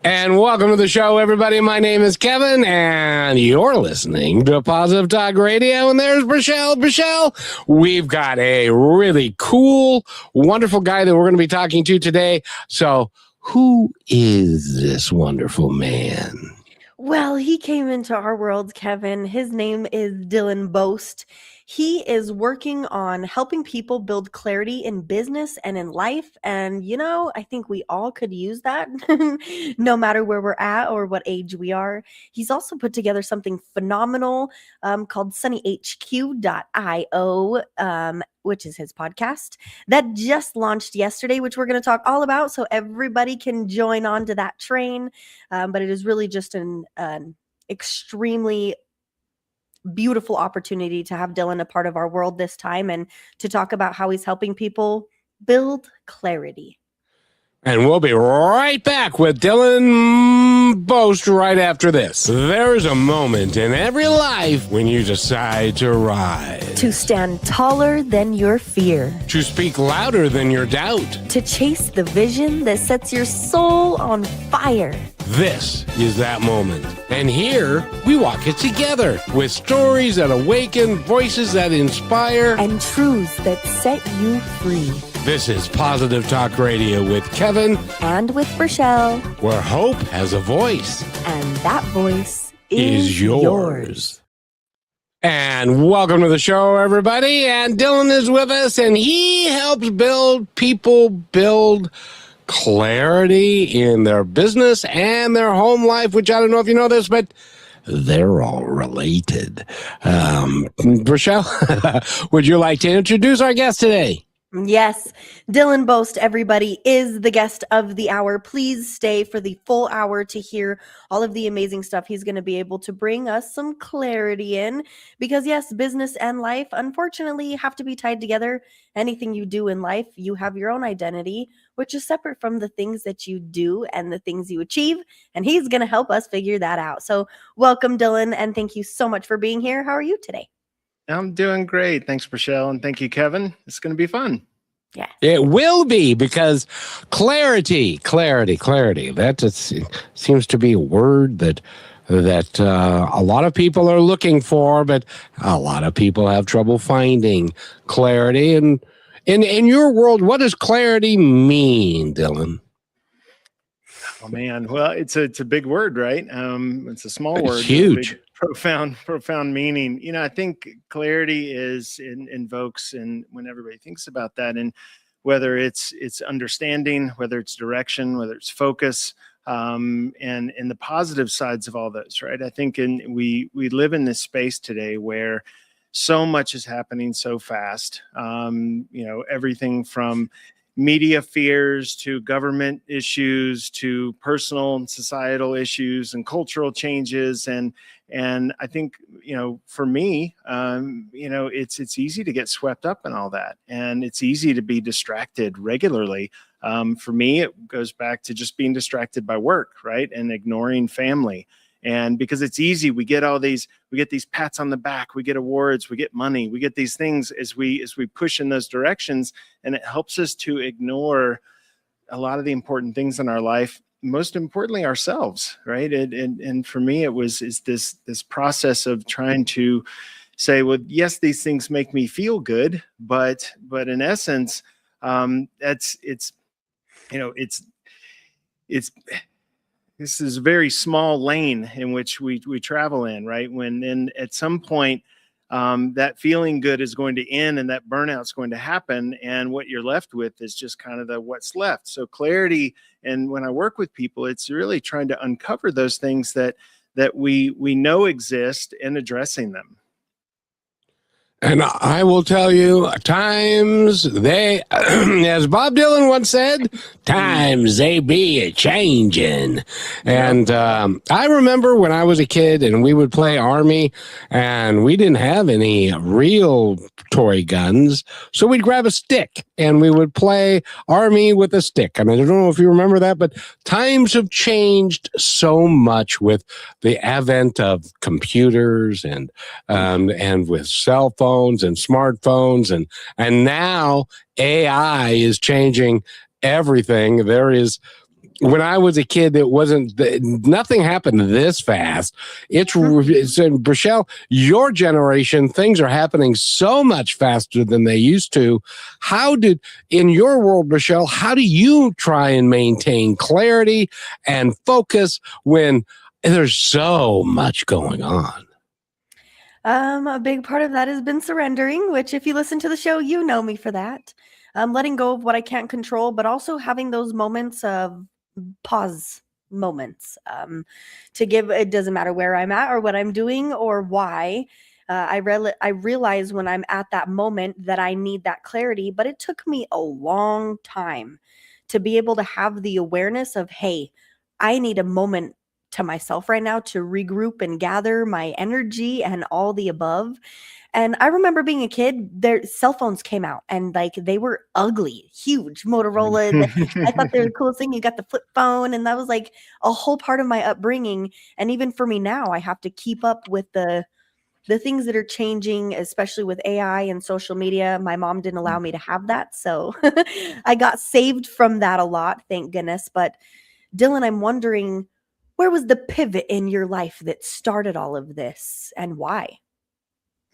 And welcome to the show, everybody. My name is Kevin, and you're listening to Positive Talk Radio. And there's Michelle. Michelle, we've got a really cool, wonderful guy that we're going to be talking to today. So, who is this wonderful man? Well, he came into our world, Kevin. His name is Dylan Bost. He is working on helping people build clarity in business and in life. And, you know, I think we all could use that no matter where we're at or what age we are. He's also put together something phenomenal called sunnyhq.io, which is his podcast that just launched yesterday, which we're going to talk all about. So everybody can join on to that train. But it is really just an extremely beautiful opportunity to have Dylan a part of our world this time and to talk about how he's helping people build clarity. And we'll be right back with Dylan Bost right after this. There's a moment in every life when you decide to rise. To stand taller than your fear. To speak louder than your doubt. To chase the vision that sets your soul on fire. This is that moment. And here we walk it together with stories that awaken, voices that inspire, and truths that set you free. This is Positive Talk Radio with Kevin and with Rochelle, where hope has a voice. And that voice is yours. And welcome to the show, everybody. And Dylan is with us, and he helps people build clarity in their business and their home life, which I don't know if you know this, but they're all related. Rochelle, would you like to introduce our guest today? Yes, Dylan Bost, everybody, is the guest of the hour. Please stay for the full hour to hear all of the amazing stuff he's going to be able to bring us some clarity in. Because yes, business and life, unfortunately, have to be tied together. Anything you do in life, you have your own identity, which is separate from the things that you do and the things you achieve. And he's going to help us figure that out. So welcome, Dylan, and thank you so much for being here. How are you today? I'm doing great. Thanks, Rochelle. And thank you, Kevin. It's going to be fun. Yeah, it will be, because clarity. That seems to be a word that a lot of people are looking for, but a lot of people have trouble finding clarity. And in your world, what does clarity mean, Dylan? Oh man, well, it's a big word, right? It's a small word. It's huge. Profound meaning. You know, I think clarity invokes, and when everybody thinks about that, and whether it's understanding, whether it's direction, whether it's focus, and the positive sides of all those, right? I think we live in this space today where so much is happening so fast. You know, everything from media fears to government issues to personal and societal issues and cultural changes. And I think, you know, for me, you know, it's easy to get swept up in all that. And it's easy to be distracted regularly. For me, it goes back to just being distracted by work, right? And ignoring family. And because it's easy, we get these pats on the back, we get awards, we get money, we get these things as we push in those directions, and it helps us to ignore a lot of the important things in our life, most importantly ourselves, right? And for me, is this process of trying to say, well, yes, these things make me feel good, but in essence, it's this is a very small lane in which we travel in, right? When then at some point that feeling good is going to end and that burnout is going to happen, and what you're left with is just kind of what's left. So clarity, and when I work with people, it's really trying to uncover those things that we know exist and addressing them. And I will tell you, times they, as Bob Dylan once said, times they be a-changin'. And I remember when I was a kid and we would play Army, and we didn't have any real toy guns, so we'd grab a stick and we would play Army with a stick. I mean, I don't know if you remember that, but times have changed so much with the advent of computers and with cell phones and smartphones, and now AI is changing everything. There is when I was a kid, it wasn't, nothing happened this fast. It's Rochelle, your generation, things are happening so much faster than they used to. In your world, Rochelle, how do you try and maintain clarity and focus when there's so much going on? A big part of that has been surrendering, which if you listen to the show, you know me for that. Letting go of what I can't control, but also having those moments of pause moments to give. It doesn't matter where I'm at or what I'm doing or why. I realize when I'm at that moment that I need that clarity, but it took me a long time to be able to have the awareness of, hey, I need a moment to myself right now to regroup and gather my energy and all the above. And I remember being a kid, their cell phones came out and like they were ugly, huge Motorola. I thought they were the coolest thing. You got the flip phone, and that was like a whole part of my upbringing. And even for me now, I have to keep up with the things that are changing, especially with AI and social media. My mom didn't allow me to have that. So I got saved from that a lot, thank goodness. But Dylan, I'm wondering, where was the pivot in your life that started all of this and why?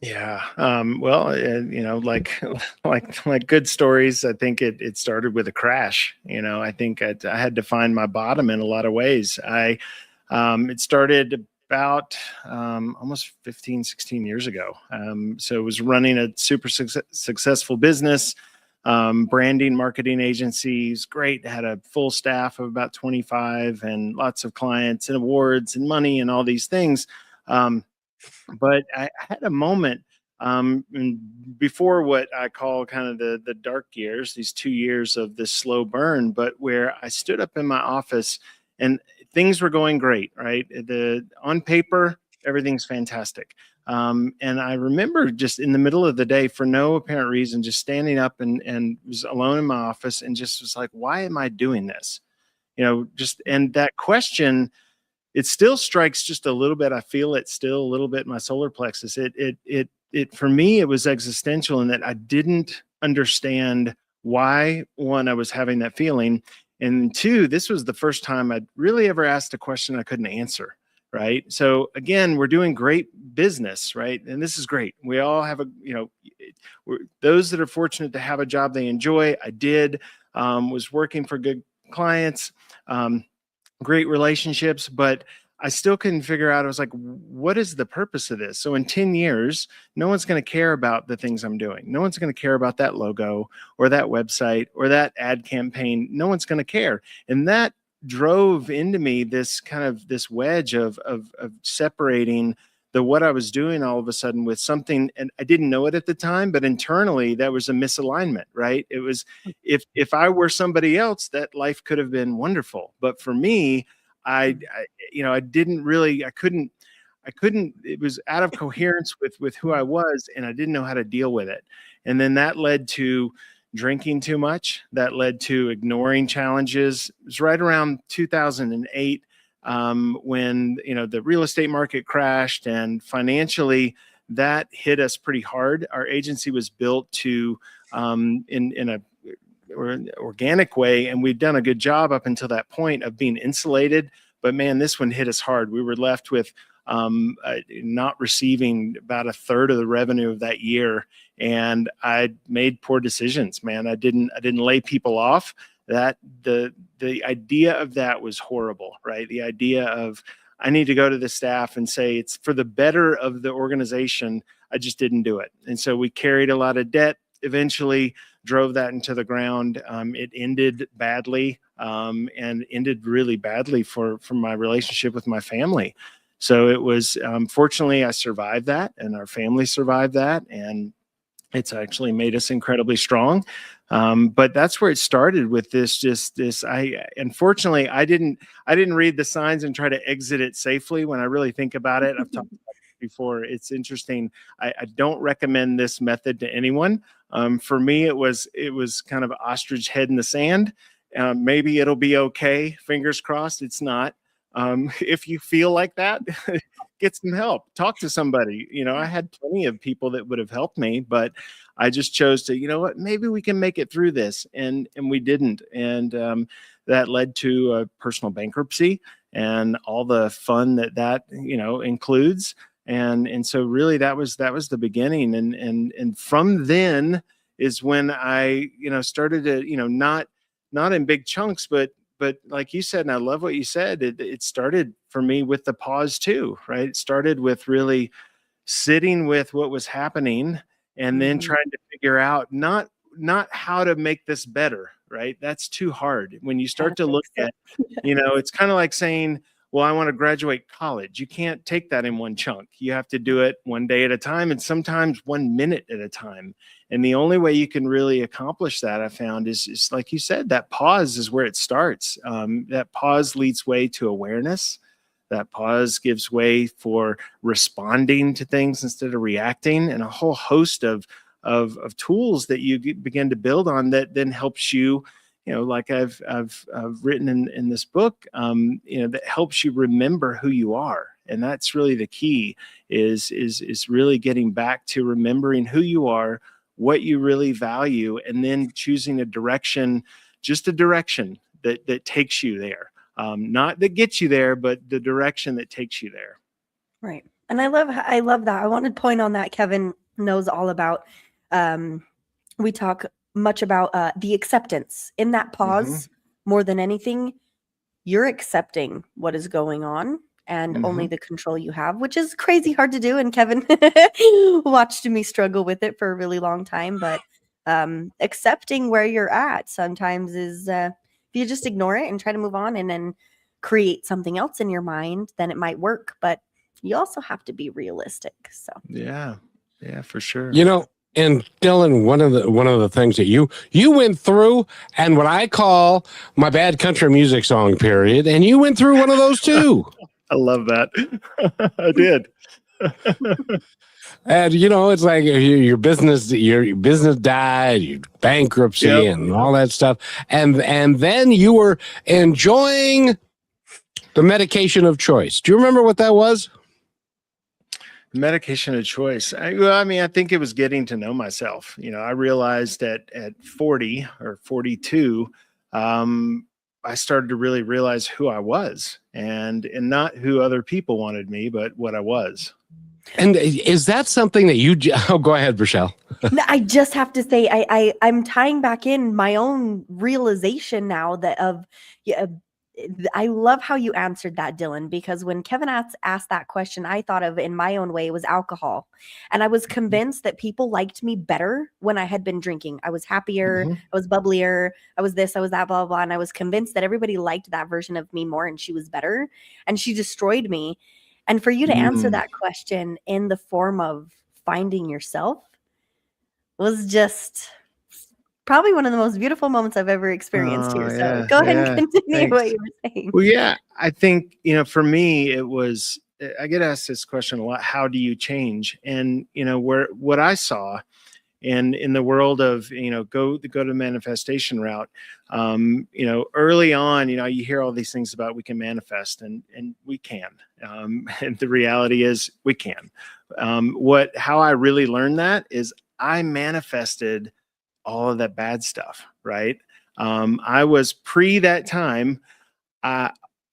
Yeah. Well, like good stories, I think it started with a crash. I think I had to find my bottom in a lot of ways. It started about almost 15, 16 years ago. So I was running a super successful business, branding, marketing agencies. Great. Had a full staff of about 25 and lots of clients and awards and money and all these things. But I had a moment before what I call kind of the dark years, these 2 years of this slow burn, but where I stood up in my office and things were going great, right? On paper, everything's fantastic. And I remember just in the middle of the day, for no apparent reason, just standing up and was alone in my office and just was like, why am I doing this? And that question, it still strikes just a little bit. I feel it still a little bit in my solar plexus. It for me, it was existential in that I didn't understand why, one, I was having that feeling, and two, this was the first time I'd really ever asked a question I couldn't answer. Right. So again, we're doing great business, right? And this is great. We all have those that are fortunate to have a job they enjoy. I did, was working for good clients. Great relationships, but I still couldn't figure out. I was like, what is the purpose of this? So in 10 years, no one's going to care about the things I'm doing. No one's going to care about that logo or that website or that ad campaign. No one's going to care. And that drove into me this kind of this wedge of separating what I was doing all of a sudden with something, and I didn't know it at the time, but internally that was a misalignment, right? It was, if I were somebody else, that life could have been wonderful. But for me, I couldn't, it was out of coherence with who I was, and I didn't know how to deal with it. And then that led to drinking too much. That led to ignoring challenges. It was right around 2008. When the real estate market crashed, and financially that hit us pretty hard. Our agency was built to in an organic way, and we'd done a good job up until that point of being insulated. But man, this one hit us hard. We were left with not receiving about a third of the revenue of that year, and I made poor decisions. Man, I didn't lay people off. That the idea of that was horrible, right? The idea of I need to go to the staff and say it's for the better of the organization. I just didn't do it. And so we carried a lot of debt, eventually drove that into the ground. It ended badly and ended really badly for my relationship with my family. So it was, fortunately, I survived that and our family survived that. And it's actually made us incredibly strong. But that's where it started with this. Unfortunately, I didn't read the signs and try to exit it safely. When I really think about it, I've talked about it before. It's interesting. I don't recommend this method to anyone. For me, it was kind of ostrich head in the sand. Maybe it'll be okay. Fingers crossed. It's not. If you feel like that, get some help, talk to somebody. I had plenty of people that would have helped me, but I just chose to, maybe we can make it through this. And we didn't. And that led to a personal bankruptcy and all the fun that includes. And so really that was the beginning. And from then is when I, started to, not in big chunks, but like you said, and I love what you said, it started for me with the pause too, right? It started with really sitting with what was happening and then trying to figure out not how to make this better, right? That's too hard. When you start to look at, it's kind of like saying, well, I want to graduate college. You can't take that in one chunk. You have to do it one day at a time, and sometimes 1 minute at a time. And the only way you can really accomplish that, I found, is like you said, that pause is where it starts. That pause leads way to awareness. That pause gives way for responding to things instead of reacting, and a whole host of tools that you begin to build on that then helps you, like I've written in this book, that helps you remember who you are. And that's really the key is really getting back to remembering who you are, what you really value, and then choosing a direction, just a direction that takes you there. Not that gets you there, but the direction that takes you there. Right. And I love that. I want to point on that. Kevin knows all about, we talk much about the acceptance in that pause. More than anything, you're accepting what is going on and only the control you have, which is crazy hard to do. And Kevin watched me struggle with it for a really long time. But accepting where you're at sometimes is, if you just ignore it and try to move on and then create something else in your mind, then it might work. But you also have to be realistic. So yeah, for sure. And Dylan, one of the things that you went through, and what I call my bad country music song period, and you went through one of those too. I love that. I did. And it's like your business died, your bankruptcy, and all that stuff, and then you were enjoying the medication of choice. Do you remember what that was? Medication of choice. I think it was getting to know myself. I realized at 40 or 42, I started to really realize who I was, and not who other people wanted me, but what I was. And is that something that oh, go ahead, Rochelle. I just have to say, I'm tying back in my own realization now I love how you answered that, Dylan, because when Kevin asked that question, I thought of, in my own way, it was alcohol. And I was convinced that people liked me better when I had been drinking. I was happier, I was bubblier, I was this, I was that, blah, blah, blah. And I was convinced that everybody liked that version of me more, and she was better, and she destroyed me. And for you to answer that question in the form of finding yourself was just probably one of the most beautiful moments I've ever experienced here. So go ahead and continue what you were saying. Well, yeah, I think, for me, it was, I get asked this question a lot. How do you change? And, what I saw in the world of, go to manifestation route, early on, you hear all these things about we can manifest, and we can. And the reality is we can. How I really learned that is I manifested all of that bad stuff, right? I was pre that time.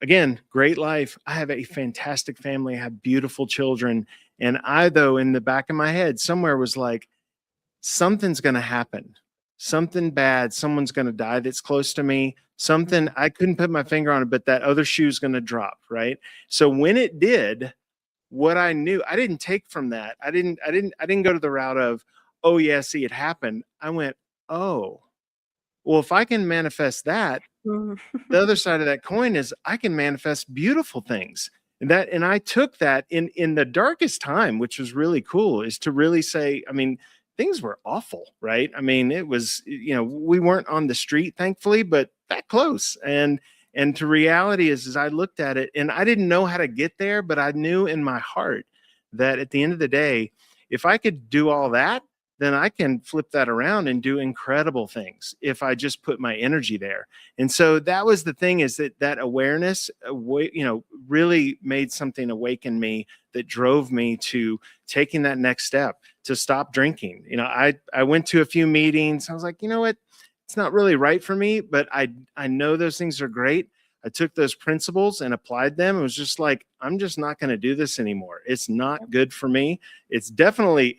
Again, great life. I have a fantastic family. I have beautiful children. And I, though, in the back of my head, somewhere was like, something's going to happen. Something bad. Someone's going to die that's close to me. Something, I couldn't put my finger on it, but that other shoe's going to drop, right? So when it did, what I knew, I didn't take from that. I didn't go to the route of, oh yeah, see, it happened. I went, oh, well, if I can manifest that, the other side of that coin is I can manifest beautiful things. And I took that in the darkest time, which was really cool, is to really say, things were awful, right? It was, we weren't on the street, thankfully, but that close. And to reality is I looked at it, and I didn't know how to get there, but I knew in my heart that at the end of the day, if I could do all that, then I can flip that around and do incredible things if I just put my energy there. And so that was the thing, is that awareness, really made something awaken me that drove me to taking that next step to stop drinking. I went to a few meetings. I was like, you know what? it's not really right for me, but I know those things are great. I took those principles and applied them. It was just like, I'm just not going to do this anymore. It's not good for me. It definitely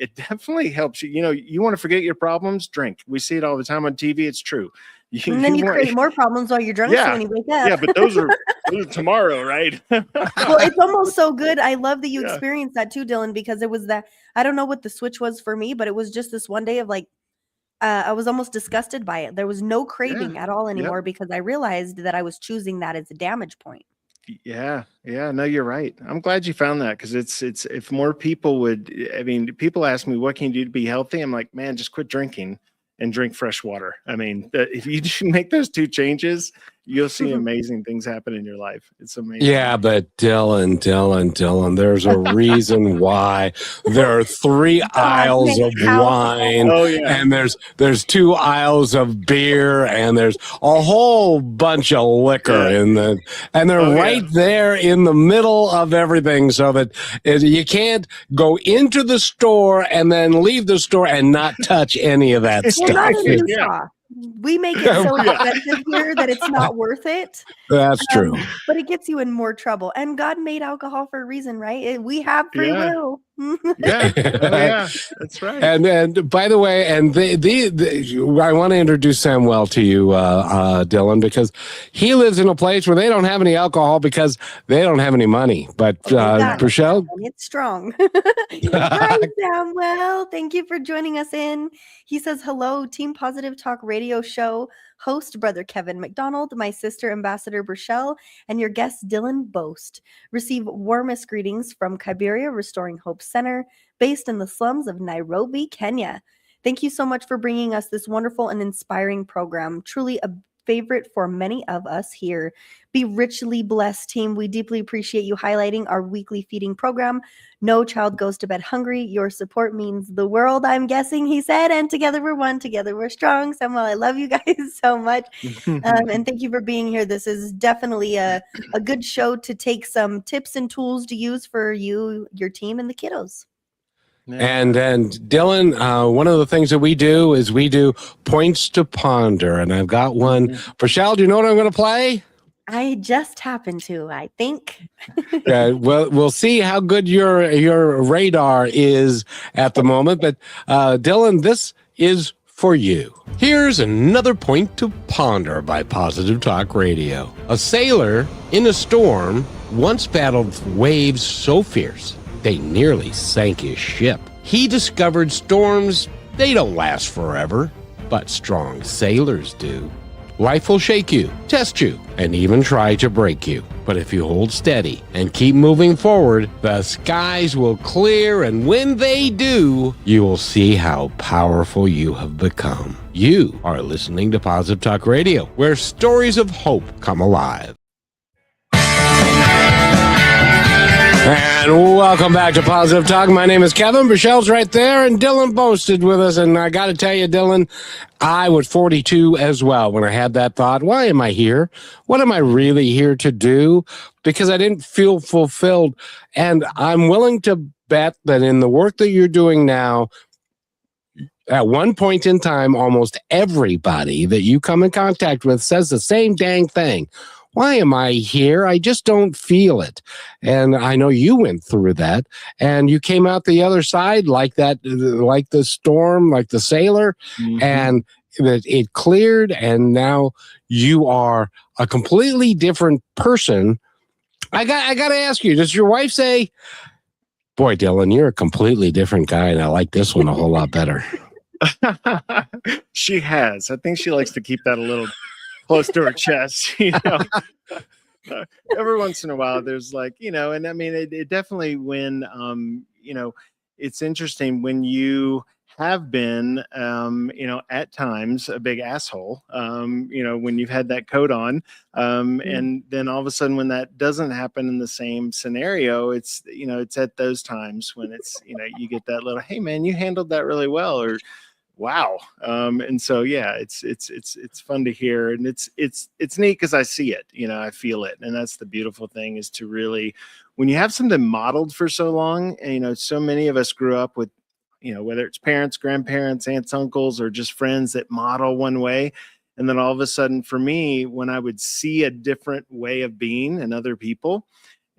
helps you. You know, you want to forget your problems, drink. We see it all the time on TV. It's true. And then you create more problems while you're drunk. So when you wake up. Yeah, but those are tomorrow, right? Well, it's almost so good. I love that you experienced that too, Dylan, because it was that, I don't know what the switch was for me, but it was just this one day of like, I was almost disgusted by it. There was no craving at all anymore because I realized that I was choosing that as a damage point. Yeah. No, you're right. I'm glad you found that, because it's if more people would, I mean, people ask me, what can you do to be healthy? I'm like, man, just quit drinking and drink fresh water. I mean, if you make those two changes, you'll see amazing things happen in your life. It's amazing. Yeah, but Dylan, there's a reason why there are 3 aisles of wine, and there's 2 aisles of beer, and there's a whole bunch of liquor and they're right there in the middle of everything, so that you can't go into the store and then leave the store and not touch any of that stuff. We make it so expensive here that it's not worth it. That's true. But it gets you in more trouble. And God made alcohol for a reason, right? We have free will. That's right. And by the way, and I want to introduce Samuel to you, Dylan, because he lives in a place where they don't have any alcohol because they don't have any money. But Rochelle, it's strong. Hi, Samuel. Thank you for joining us in. He says, hello, Team Positive Talk Radio Show host, Brother Kevin McDonald, my sister, Ambassador Rochelle, and your guest, Dylan Bost. Receive warmest greetings from Kaiberia Restoring Hope Center, based in the slums of Nairobi, Kenya. Thank you so much for bringing us this wonderful and inspiring program. Truly a favorite for many of us here. Be richly blessed, team. We deeply appreciate you highlighting our weekly feeding program. No child goes to bed hungry. Your support means the world, I'm guessing, he said. And together we're one, together we're strong. Samuel, I love you guys so much. And thank you for being here. This is definitely a good show to take some tips and tools to use for you, your team, and the kiddos. And Dylan, one of the things that we do is we do points to ponder, and I've got one. Rochelle, do you know what I'm going to play? I just happen to, I think. Well, we'll see how good your radar is at the moment. But Dylan, this is for you. Here's another point to ponder by Positive Talk Radio. A sailor in a storm once battled waves so fierce they nearly sank his ship. He discovered storms, they don't last forever, but strong sailors do. Life will shake you, test you, and even try to break you. But if you hold steady and keep moving forward, the skies will clear, and when they do, you will see how powerful you have become. You are listening to Positive Talk Radio, where stories of hope come alive. And welcome back to Positive Talk. My name is Kevin. Rochelle's right there, and Dylan boasted with us. And I got to tell you, Dylan, I was 42 as well when I had that thought. Why am I here? What am I really here to do? Because I didn't feel fulfilled. And I'm willing to bet that in the work that you're doing now, at one point in time, almost everybody that you come in contact with says the same dang thing. Why am I here? I just don't feel it. And I know you went through that, and you came out the other side like that, like the storm, like the sailor, and it cleared, and now you are a completely different person. I got to ask you, does your wife say, boy, Dylan, you're a completely different guy, and I like this one a whole lot better? She has. I think she likes to keep that a little close to her chest, you know. Every once in a while there's like, you know, and I mean it definitely, when you know, it's interesting when you have been you know, at times a big asshole, you know, when you've had that coat on, and then all of a sudden when that doesn't happen in the same scenario, it's, you know, it's at those times when it's, you know, you get that little, hey man, you handled that really well, or wow. And so, yeah, it's fun to hear, and it's neat because I see it, you know, I feel it. And that's the beautiful thing, is to really, when you have something modeled for so long, and, you know, so many of us grew up with, you know, whether it's parents, grandparents, aunts, uncles, or just friends that model one way. And then all of a sudden for me, when I would see a different way of being in other people,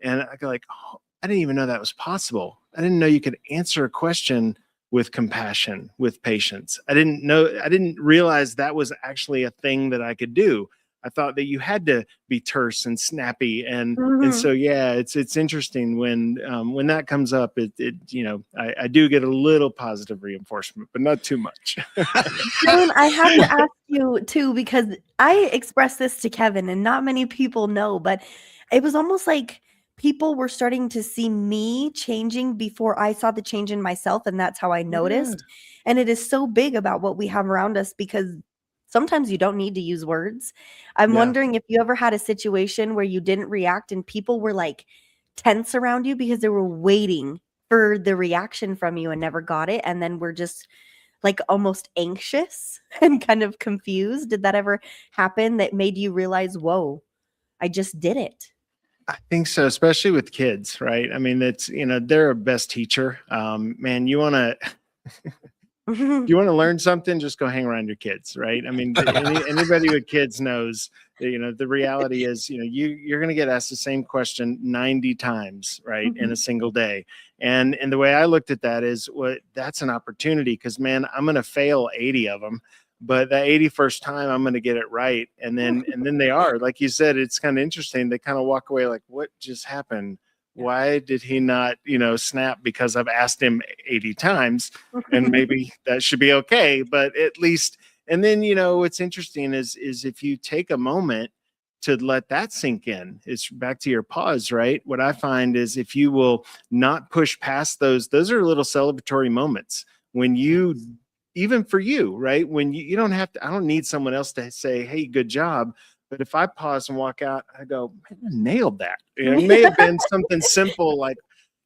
and I go like, oh, I didn't even know that was possible. I didn't know you could answer a question with compassion, with patience. I didn't realize that was actually a thing that I could do. I thought that you had to be terse and snappy, and so yeah, it's interesting when that comes up. I do get a little positive reinforcement, but not too much. Dylan, I have to ask you too, because I expressed this to Kevin and not many people know, but it was almost like people were starting to see me changing before I saw the change in myself. And that's how I noticed. And it is so big about what we have around us because sometimes you don't need to use words. I'm wondering if you ever had a situation where you didn't react and people were like tense around you because they were waiting for the reaction from you and never got it. And then we're just like almost anxious and kind of confused. Did that ever happen that made you realize, whoa, I just did it? I think so, especially with kids, right? I mean, they're a best teacher. Man, you want to learn something, just go hang around your kids, right? I mean, anybody with kids knows, the reality is, you're going to get asked the same question 90 times, right, in a single day. And the way I looked at that is, that's an opportunity because, man, I'm going to fail 80 of them. But that 81st time, I'm going to get it right. And then they are, like you said, it's kind of interesting. They kind of walk away like, what just happened? Why did he not, snap? Because I've asked him 80 times and maybe that should be okay. But at least, and then, what's interesting is if you take a moment to let that sink in, it's back to your pause, right? What I find is if you will not push past those are little celebratory moments when you, even for you, right? When you don't have to, I don't need someone else to say, hey, good job. But if I pause and walk out, I go, man, I nailed that. It may have been something simple like,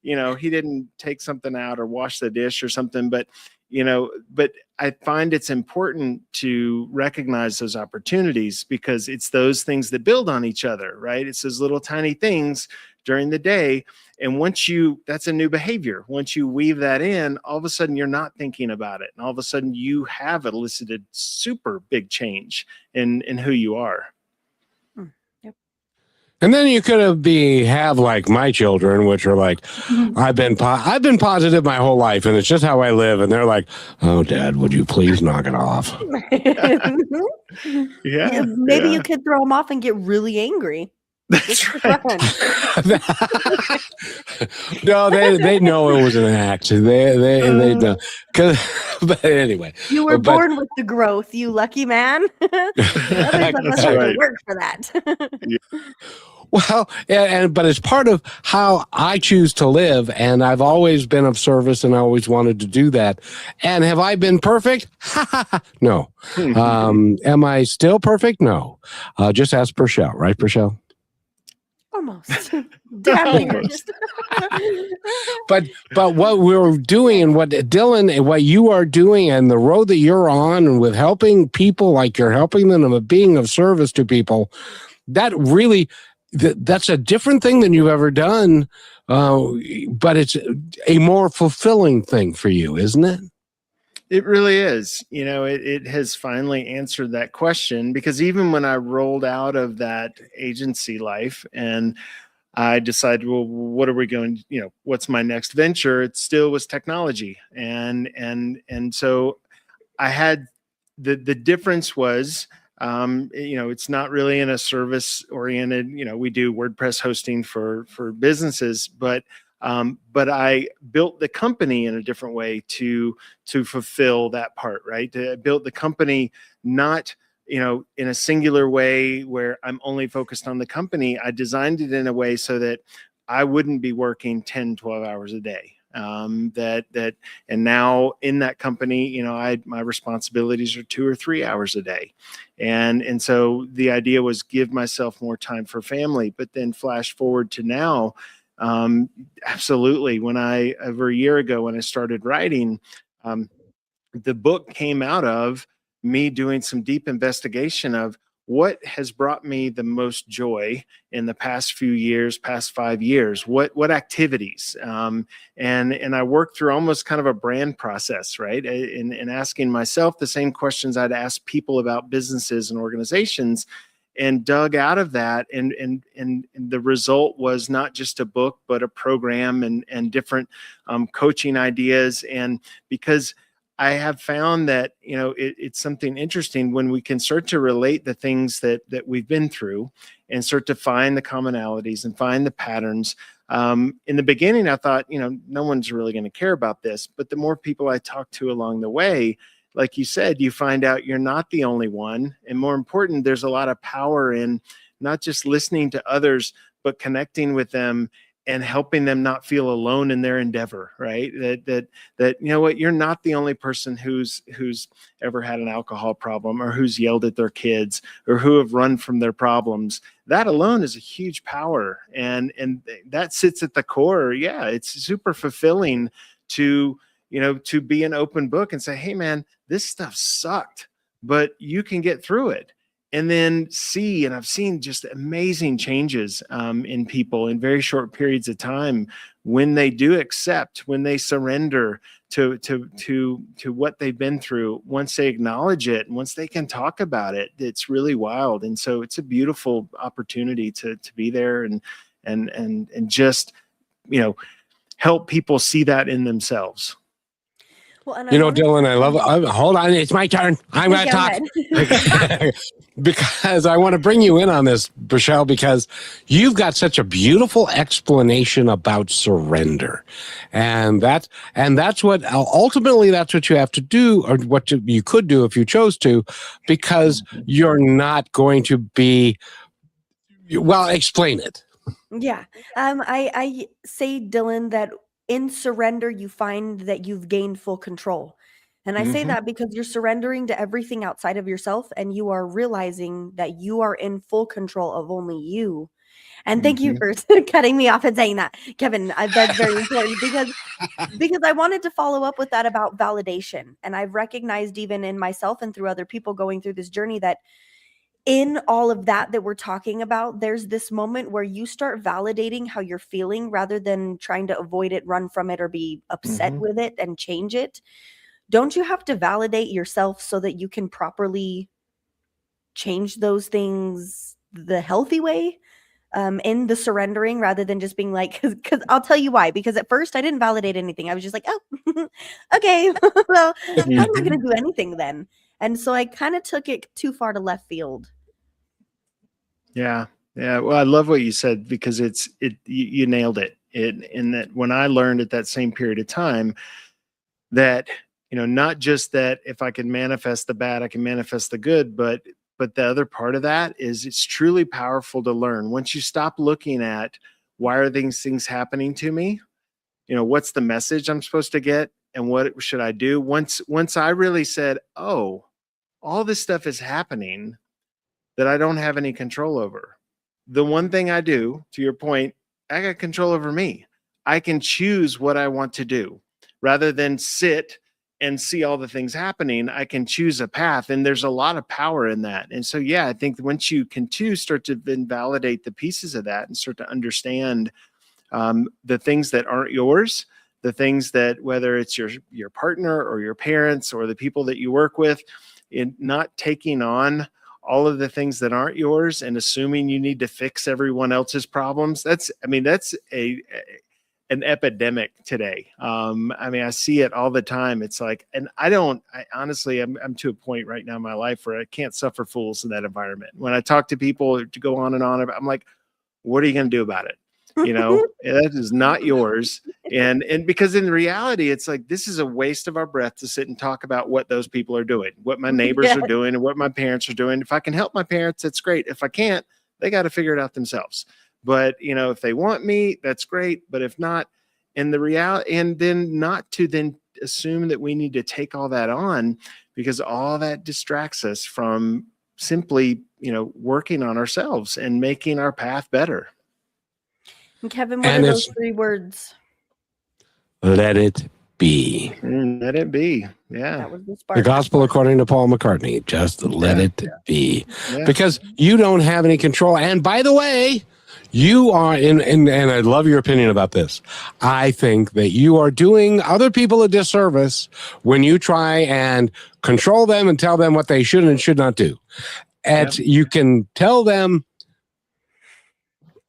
he didn't take something out or wash the dish or something, but I find it's important to recognize those opportunities because it's those things that build on each other, right? It's those little tiny things during the day. And that's a new behavior. Once you weave that in, all of a sudden you're not thinking about it. And all of a sudden you have elicited super big change in who you are. And then you could have like my children, which are like, I've been positive my whole life, and it's just how I live. And they're like, "Oh, Dad, would you please knock it off?" Maybe you could throw them off and get really angry. That's right. No, they know it was an act. They know. But anyway, you were born with the growth, you lucky man. That's right. Work for that. Well, but it's part of how I choose to live, and I've always been of service, and I always wanted to do that. And have I been perfect? No. Am I still perfect? No. Just ask Purcell, right, Purcell? Almost. Almost. But what we're doing and what Dylan and what you are doing and the road that you're on and with helping people like you're helping them and being of service to people, that really, that's a different thing than you've ever done. But it's a more fulfilling thing for you, isn't it? It really is. It has finally answered that question because even when I rolled out of that agency life and I decided, well, what are we going, what's my next venture? It still was technology. And so I had the difference was, it's not really in a service oriented, we do WordPress hosting for businesses, but I built the company in a different way to fulfill that part, right? I built the company not, in a singular way where I'm only focused on the company. I designed it in a way so that I wouldn't be working 10, 12 hours a day. And now in that company, my responsibilities are 2 or 3 hours a day. And so the idea was give myself more time for family, but then flash forward to now. Absolutely. Over a year ago, when I started writing, the book came out of me doing some deep investigation of what has brought me the most joy in the past few years, past 5 years? What activities? And I worked through almost kind of a brand process, right? In asking myself the same questions I'd ask people about businesses and organizations, and dug out of that. And the result was not just a book, but a program and different coaching ideas. And because I have found that, it's something interesting when we can start to relate the things that we've been through and start to find the commonalities and find the patterns. In the beginning, I thought, no one's really going to care about this. But the more people I talk to along the way, like you said, you find out you're not the only one. And more important, there's a lot of power in not just listening to others, but connecting with them and helping them not feel alone in their endeavor, right? That you're not the only person who's ever had an alcohol problem, or who's yelled at their kids, or who have run from their problems. That alone is a huge power. And that sits at the core. Yeah, it's super fulfilling to be an open book and say, hey man, this stuff sucked, but you can get through it. And then and I've seen just amazing changes in people in very short periods of time when they do accept, when they surrender to what they've been through. Once they acknowledge it, and once they can talk about it, it's really wild. And so it's a beautiful opportunity to be there and just help people see that in themselves. Well, and Dylan, I love it. Hold on. It's my turn. I'm going to talk. Because I want to bring you in on this, Michelle, because you've got such a beautiful explanation about surrender. And that's what ultimately that's what you have to do, or what you could do if you chose to, because you're not going to be, well, explain it. Yeah. I say, Dylan, that in surrender, you find that you've gained full control. And I say that because you're surrendering to everything outside of yourself, and you are realizing that you are in full control of only you. And thank you for cutting me off and saying that, Kevin. That's very important because I wanted to follow up with that about validation. And I've recognized even in myself and through other people going through this journey that in all of that we're talking about, there's this moment where you start validating how you're feeling rather than trying to avoid it, run from it, or be upset with it and change it. Don't you have to validate yourself so that you can properly change those things the healthy way, in the surrendering, rather than just being like, because I'll tell you why. Because at first I didn't validate anything. I was just like, oh, okay, well, I'm not going to do anything then. And so I kind of took it too far to left field. Yeah. Well, I love what you said, because you nailed it. In that, when I learned at that same period of time that, not just that if I can manifest the bad, I can manifest the good, but the other part of that is it's truly powerful to learn. Once you stop looking at why are these things happening to me, what's the message I'm supposed to get, and what should I do? Once I really said, oh, all this stuff is happening that I don't have any control over. The one thing I do, to your point, I got control over me. I can choose what I want to do rather than sit and see all the things happening. I can choose a path, and there's a lot of power in that. And so, yeah, I think once you can start to then validate the pieces of that and start to understand the things that aren't yours, the things that, whether it's your partner or your parents or the people that you work with, in not taking on all of the things that aren't yours and assuming you need to fix everyone else's problems. That's an epidemic today. I see it all the time. It's like, and honestly, I'm to a point right now in my life where I can't suffer fools in that environment. When I talk to people to go on and on, I'm like, what are you going to do about it? That is not yours. And because in reality, it's like, this is a waste of our breath to sit and talk about what those people are doing, what my neighbors are doing, and what my parents are doing. If I can help my parents, that's great. If I can't, they got to figure it out themselves. But, if they want me, that's great. But if not, and the reality, and then not to then assume that we need to take all that on, because all that distracts us from simply, working on ourselves and making our path better. And Kevin, what are those 3 words? Let it be. Let it be. Yeah. That was the The spark. gospel according to Paul McCartney. Just let it be. Yeah. Because you don't have any control. And by the way, you are, and I love your opinion about this. I think that you are doing other people a disservice when you try and control them and tell them what they should and should not do. And you can tell them,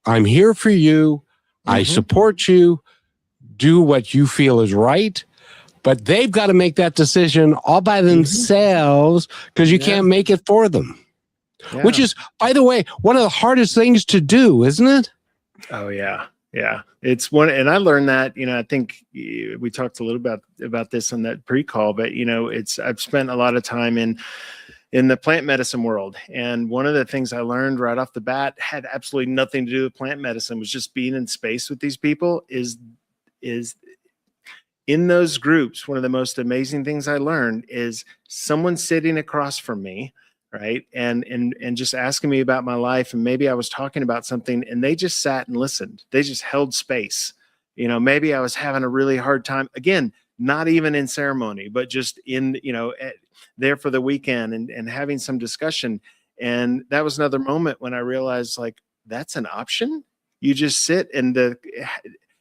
I'm here for you. I support you. Do what you feel is right. But they've got to make that decision all by themselves because you can't make it for them. Yeah. Which is, by the way, one of the hardest things to do, isn't it? Oh, yeah. Yeah. It's one. And I learned that, I think we talked a little about this on that pre-call, but, I've spent a lot of time in the plant medicine world. And one of the things I learned right off the bat had absolutely nothing to do with plant medicine, was just being in space with these people is in those groups. One of the most amazing things I learned is someone sitting across from me, right? And just asking me about my life. And maybe I was talking about something and they just sat and listened. They just held space. Maybe I was having a really hard time, again, not even in ceremony, but just in, there for the weekend and having some discussion. And that was another moment when I realized, like, that's an option. You just sit, and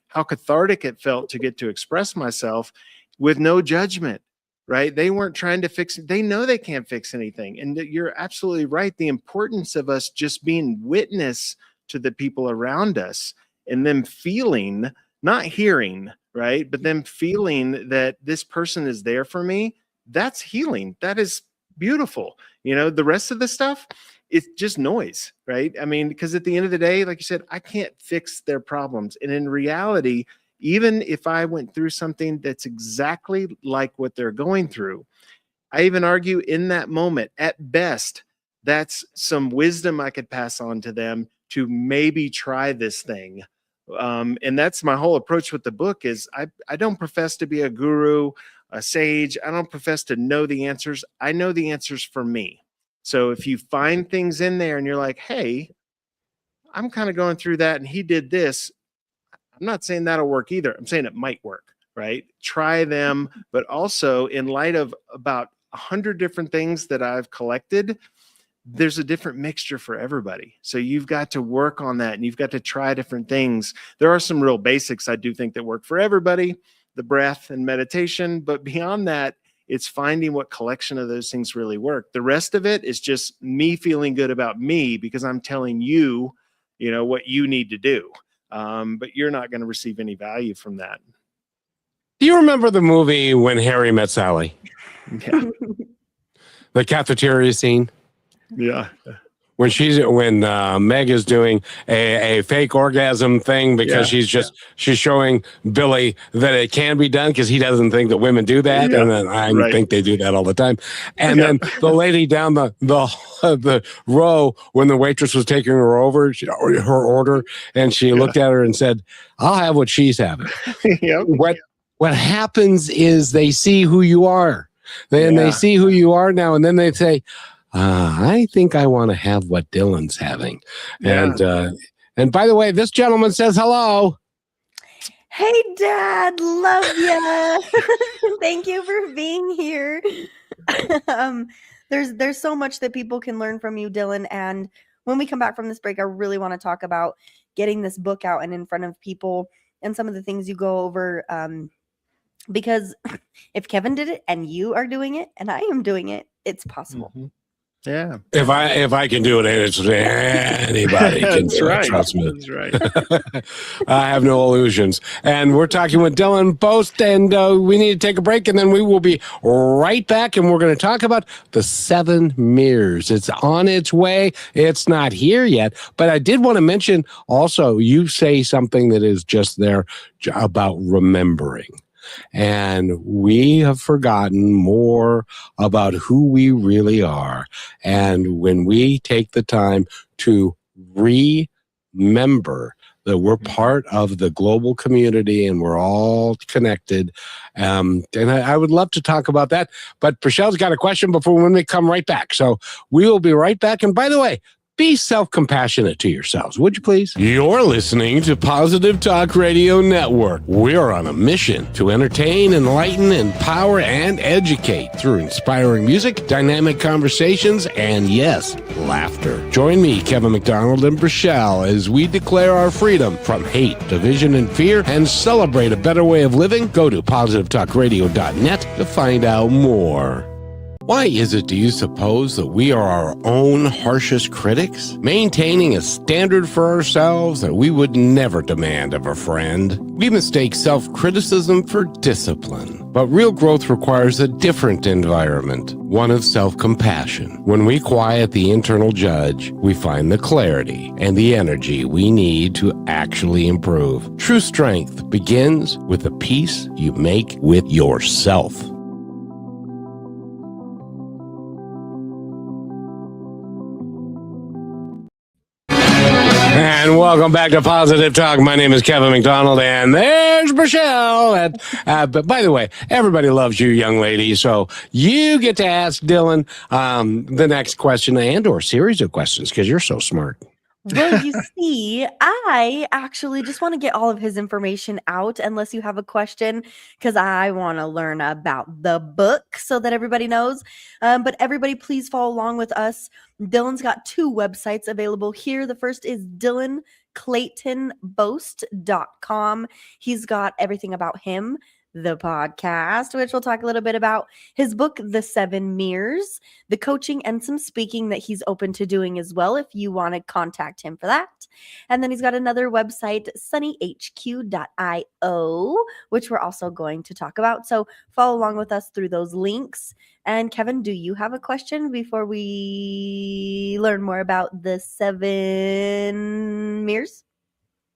how cathartic it felt to get to express myself with no judgment, right? They weren't trying to fix it. They know they can't fix anything. And you're absolutely right. The importance of us just being witness to the people around us and them feeling, not hearing, right? But them feeling that this person is there for me. That's healing. That is beautiful. The rest of the stuff, it's just noise, right? I mean, because at the end of the day, like you said, I can't fix their problems. And in reality, even if I went through something that's exactly like what they're going through, I even argue in that moment, at best, that's some wisdom I could pass on to them to maybe try this thing. And that's my whole approach with the book is I don't profess to be a guru, a sage. I don't profess to know the answers. I know the answers for me. So if you find things in there and you're like, hey, I'm kind of going through that and he did this, I'm not saying that'll work either. I'm saying it might work, right? Try them. But also, in light of about 100 different things that I've collected, there's a different mixture for everybody. So you've got to work on that and you've got to try different things. There are some real basics I do think that work for everybody, the breath and meditation. But beyond that, it's finding what collection of those things really work. The rest of it is just me feeling good about me because I'm telling you, what you need to do. But you're not going to receive any value from that. Do you remember the movie When Harry Met Sally? Yeah. The cafeteria scene? Yeah. When Meg is doing a fake orgasm thing because she's showing Billy that it can be done because he doesn't think that women do that, and then I think they do that all the time. And then the lady down the row, when the waitress was taking her over, her order, and she looked at her and said, "I'll have what she's having." What happens is they see who you are. They see who you are now, and then they say, I think I want to have what Dylan's having. Yeah. And by the way, this gentleman says hello. Hey, Dad, love ya. Thank you for being here. There's so much that people can learn from you, Dylan. And when we come back from this break, I really want to talk about getting this book out and in front of people and some of the things you go over. Because if Kevin did it and you are doing it and I am doing it, it's possible. Mm-hmm. Yeah. If I can do it, it's anybody can do it. Trust me. That's right. I have no illusions. And we're talking with Dylan Bost, and we need to take a break, and then we will be right back, and we're going to talk about the 7 mirrors. It's on its way. It's not here yet, but I did want to mention also, you say something that is just there about remembering. And we have forgotten more about who we really are. And when we take the time to remember that we're part of the global community and we're all connected, and I would love to talk about that. But Prichelle's got a question before when we come right back. So we will be right back. And by the way, be self-compassionate to yourselves, would you please? You're listening to Positive Talk Radio Network. We're on a mission to entertain, enlighten, empower, and educate through inspiring music, dynamic conversations, and yes, laughter. Join me, Kevin McDonald, and Brashelle as we declare our freedom from hate, division, and fear and celebrate a better way of living. Go to positivetalkradio.net to find out more. Why is it, do you suppose, that we are our own harshest critics, maintaining a standard for ourselves that we would never demand of a friend? We mistake self-criticism for discipline, but real growth requires a different environment, one of self-compassion. When we quiet the internal judge, we find the clarity and the energy we need to actually improve. True strength begins with the peace you make with yourself. And welcome back to Positive Talk. My name is Kevin McDonald, and there's Michelle. But by the way, everybody loves you, young lady, so you get to ask Dylan the next question and or series of questions because you're so smart. Well, you see, I actually just want to get all of his information out unless you have a question, because I want to learn about the book so that everybody knows. But everybody, please follow along with us. Dylan's got 2 websites available here. The first is DylanClaytonBost.com. He's got everything about him, the podcast, which we'll talk a little bit about, his book, The 7 Mirrors, the coaching, and some speaking that he's open to doing as well if you want to contact him for that. And then he's got another website, sunnyhq.io, which we're also going to talk about. So follow along with us through those links. And Kevin, do you have a question before we learn more about the 7 mirrors?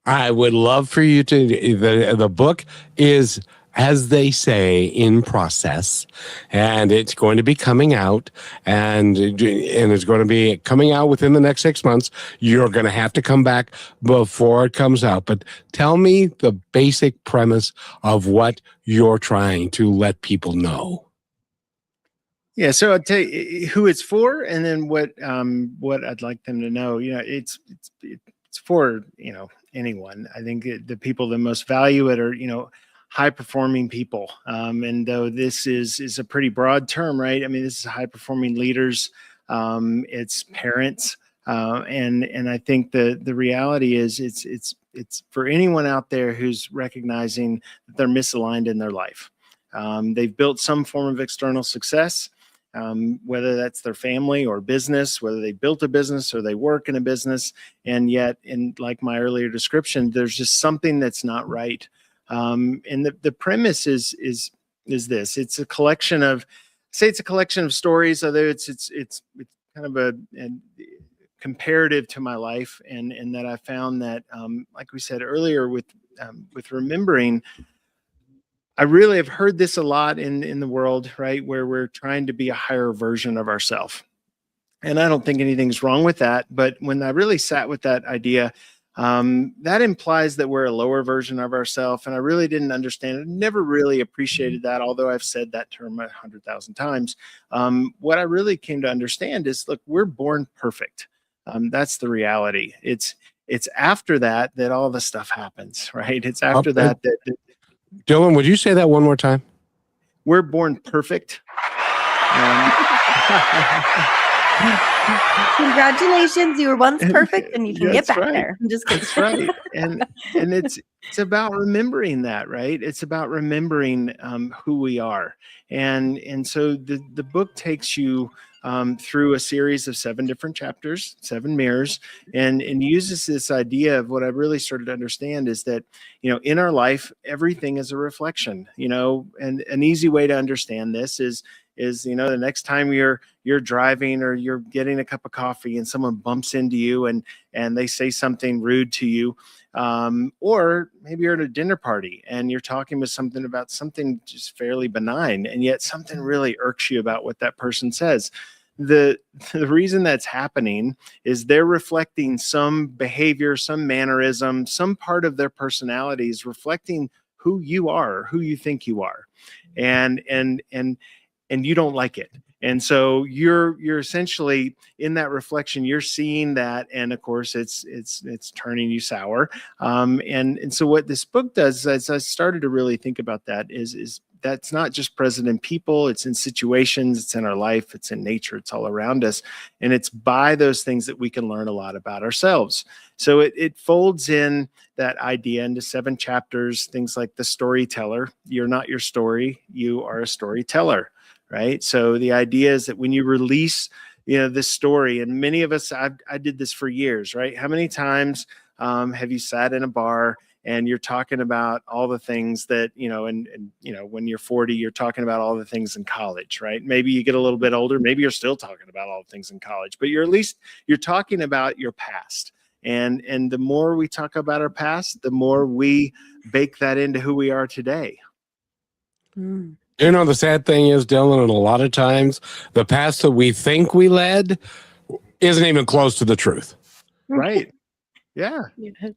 I would love for you to, the book is, as they say, in process, and it's going to be coming out, and it's going to be coming out within the next 6 months. You're going to have to come back before it comes out, but tell me the basic premise of what you're trying to let people know. Yeah, so I'll tell you who it's for, and then what I'd like them to know. It's for anyone. I think the people that most value it are high performing people. And though this is a pretty broad term, right? I mean, this is high performing leaders. It's parents, and I think the reality is it's for anyone out there who's recognizing that they're misaligned in their life. They've built some form of external success. Whether that's their family or business, whether they built a business or they work in a business, and yet, in like my earlier description, there's just something that's not right. And the premise is this: it's a collection of stories, although it's kind of a comparative to my life, and that I found that, like we said earlier, with remembering. I really have heard this a lot in the world, right, where we're trying to be a higher version of ourselves. And I don't think anything's wrong with that. But when I really sat with that idea, that implies that we're a lower version of ourselves. And I really didn't understand it. Never really appreciated that, although I've said that term 100,000 times. What I really came to understand is, look, we're born perfect. That's the reality. It's after that all the stuff happens, right? It's after that Dylan, would you say that one more time? We're born perfect. Congratulations, you were once perfect, and you can get back there. I'm just kidding. That's right. And it's about remembering that, right? It's about remembering who we are. And so the book takes you through a series of 7 different chapters, 7 mirrors, and uses this idea of what I really started to understand is that, in our life, everything is a reflection, and an easy way to understand this is the next time you're driving or you're getting a cup of coffee and someone bumps into you and they say something rude to you, or maybe you're at a dinner party and you're talking with something about something just fairly benign, and yet something really irks you about what that person says. The reason that's happening is they're reflecting some behavior, some mannerism, some part of their personality is reflecting who you are, who you think you are, and you don't like it. And so you're essentially in that reflection, you're seeing that, and of course it's turning you sour. And so what this book does, as I started to really think about that, is that's not just present in people, it's in situations, it's in our life, it's in nature, it's all around us. And it's by those things that we can learn a lot about ourselves. So it folds in that idea into 7 chapters, things like the storyteller. You're not your story, you are a storyteller, right? So the idea is that when you release, this story, and many of us, I did this for years, right? How many times have you sat in a bar and you're talking about all the things that, when you're 40, you're talking about all the things in college, right? Maybe you get a little bit older, maybe you're still talking about all the things in college, but you're talking about your past. And the more we talk about our past, the more we bake that into who we are today. Mm. The sad thing is, Dylan, and a lot of times the past that we think we led isn't even close to the truth. Right. Yeah.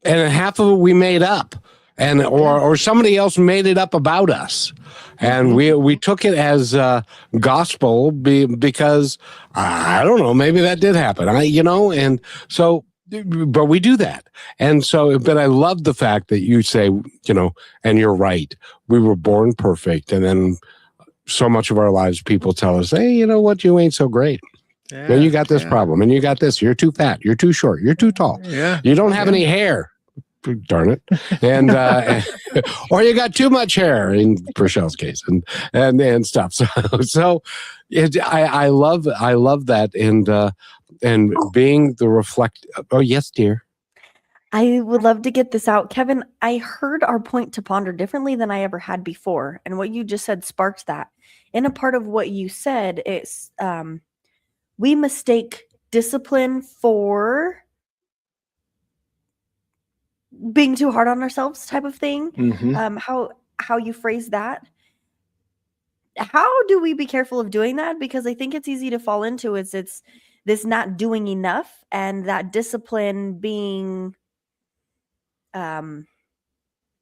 And half of it we made up, and or somebody else made it up about us, and we took it as gospel because I don't know, maybe that did happen. And so, but we do that, and so. But I love the fact that you say, and you're right. We were born perfect, and then so much of our lives, people tell us, "Hey, you know what? You ain't so great." Yeah, Well, you got this problem, and you got this. You're too fat. You're too short. You're too tall. Yeah, you don't have any hair. Darn it! And or you got too much hair in Purcell's case, and stuff. So I love that, and being the reflect. Oh yes, dear. I would love to get this out. Kevin, I heard our point to ponder differently than I ever had before, and what you just said sparked that. In a part of what you said, it's we mistake discipline for being too hard on ourselves, type of thing. How you phrase that. How do we be careful of doing that? Because I think it's easy to fall into it's this not doing enough, and that discipline being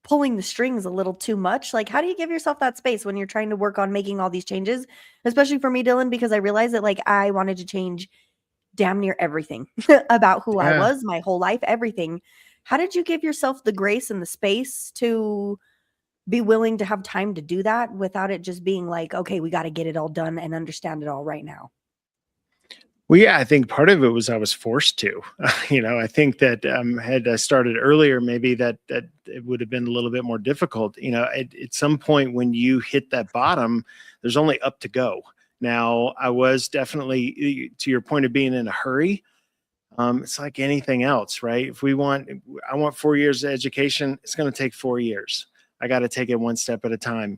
pulling the strings a little too much. Like, how do you give yourself that space when you're trying to work on making all these changes? Especially for me, Dylan, because I realized that I wanted to change damn near everything about who I was, my whole life, everything. How did you give yourself the grace and the space to be willing to have time to do that without it just being like, okay, we got to get it all done and understand it all right now? Well, yeah, I think part of it was I was forced to. I think that had I started earlier, maybe that it would have been a little bit more difficult. At some point when you hit that bottom, there's only up to go. Now, I was definitely, to your point of being in a hurry. It's like anything else, right? I want 4 years of education. It's going to take 4 years. I got to take it one step at a time.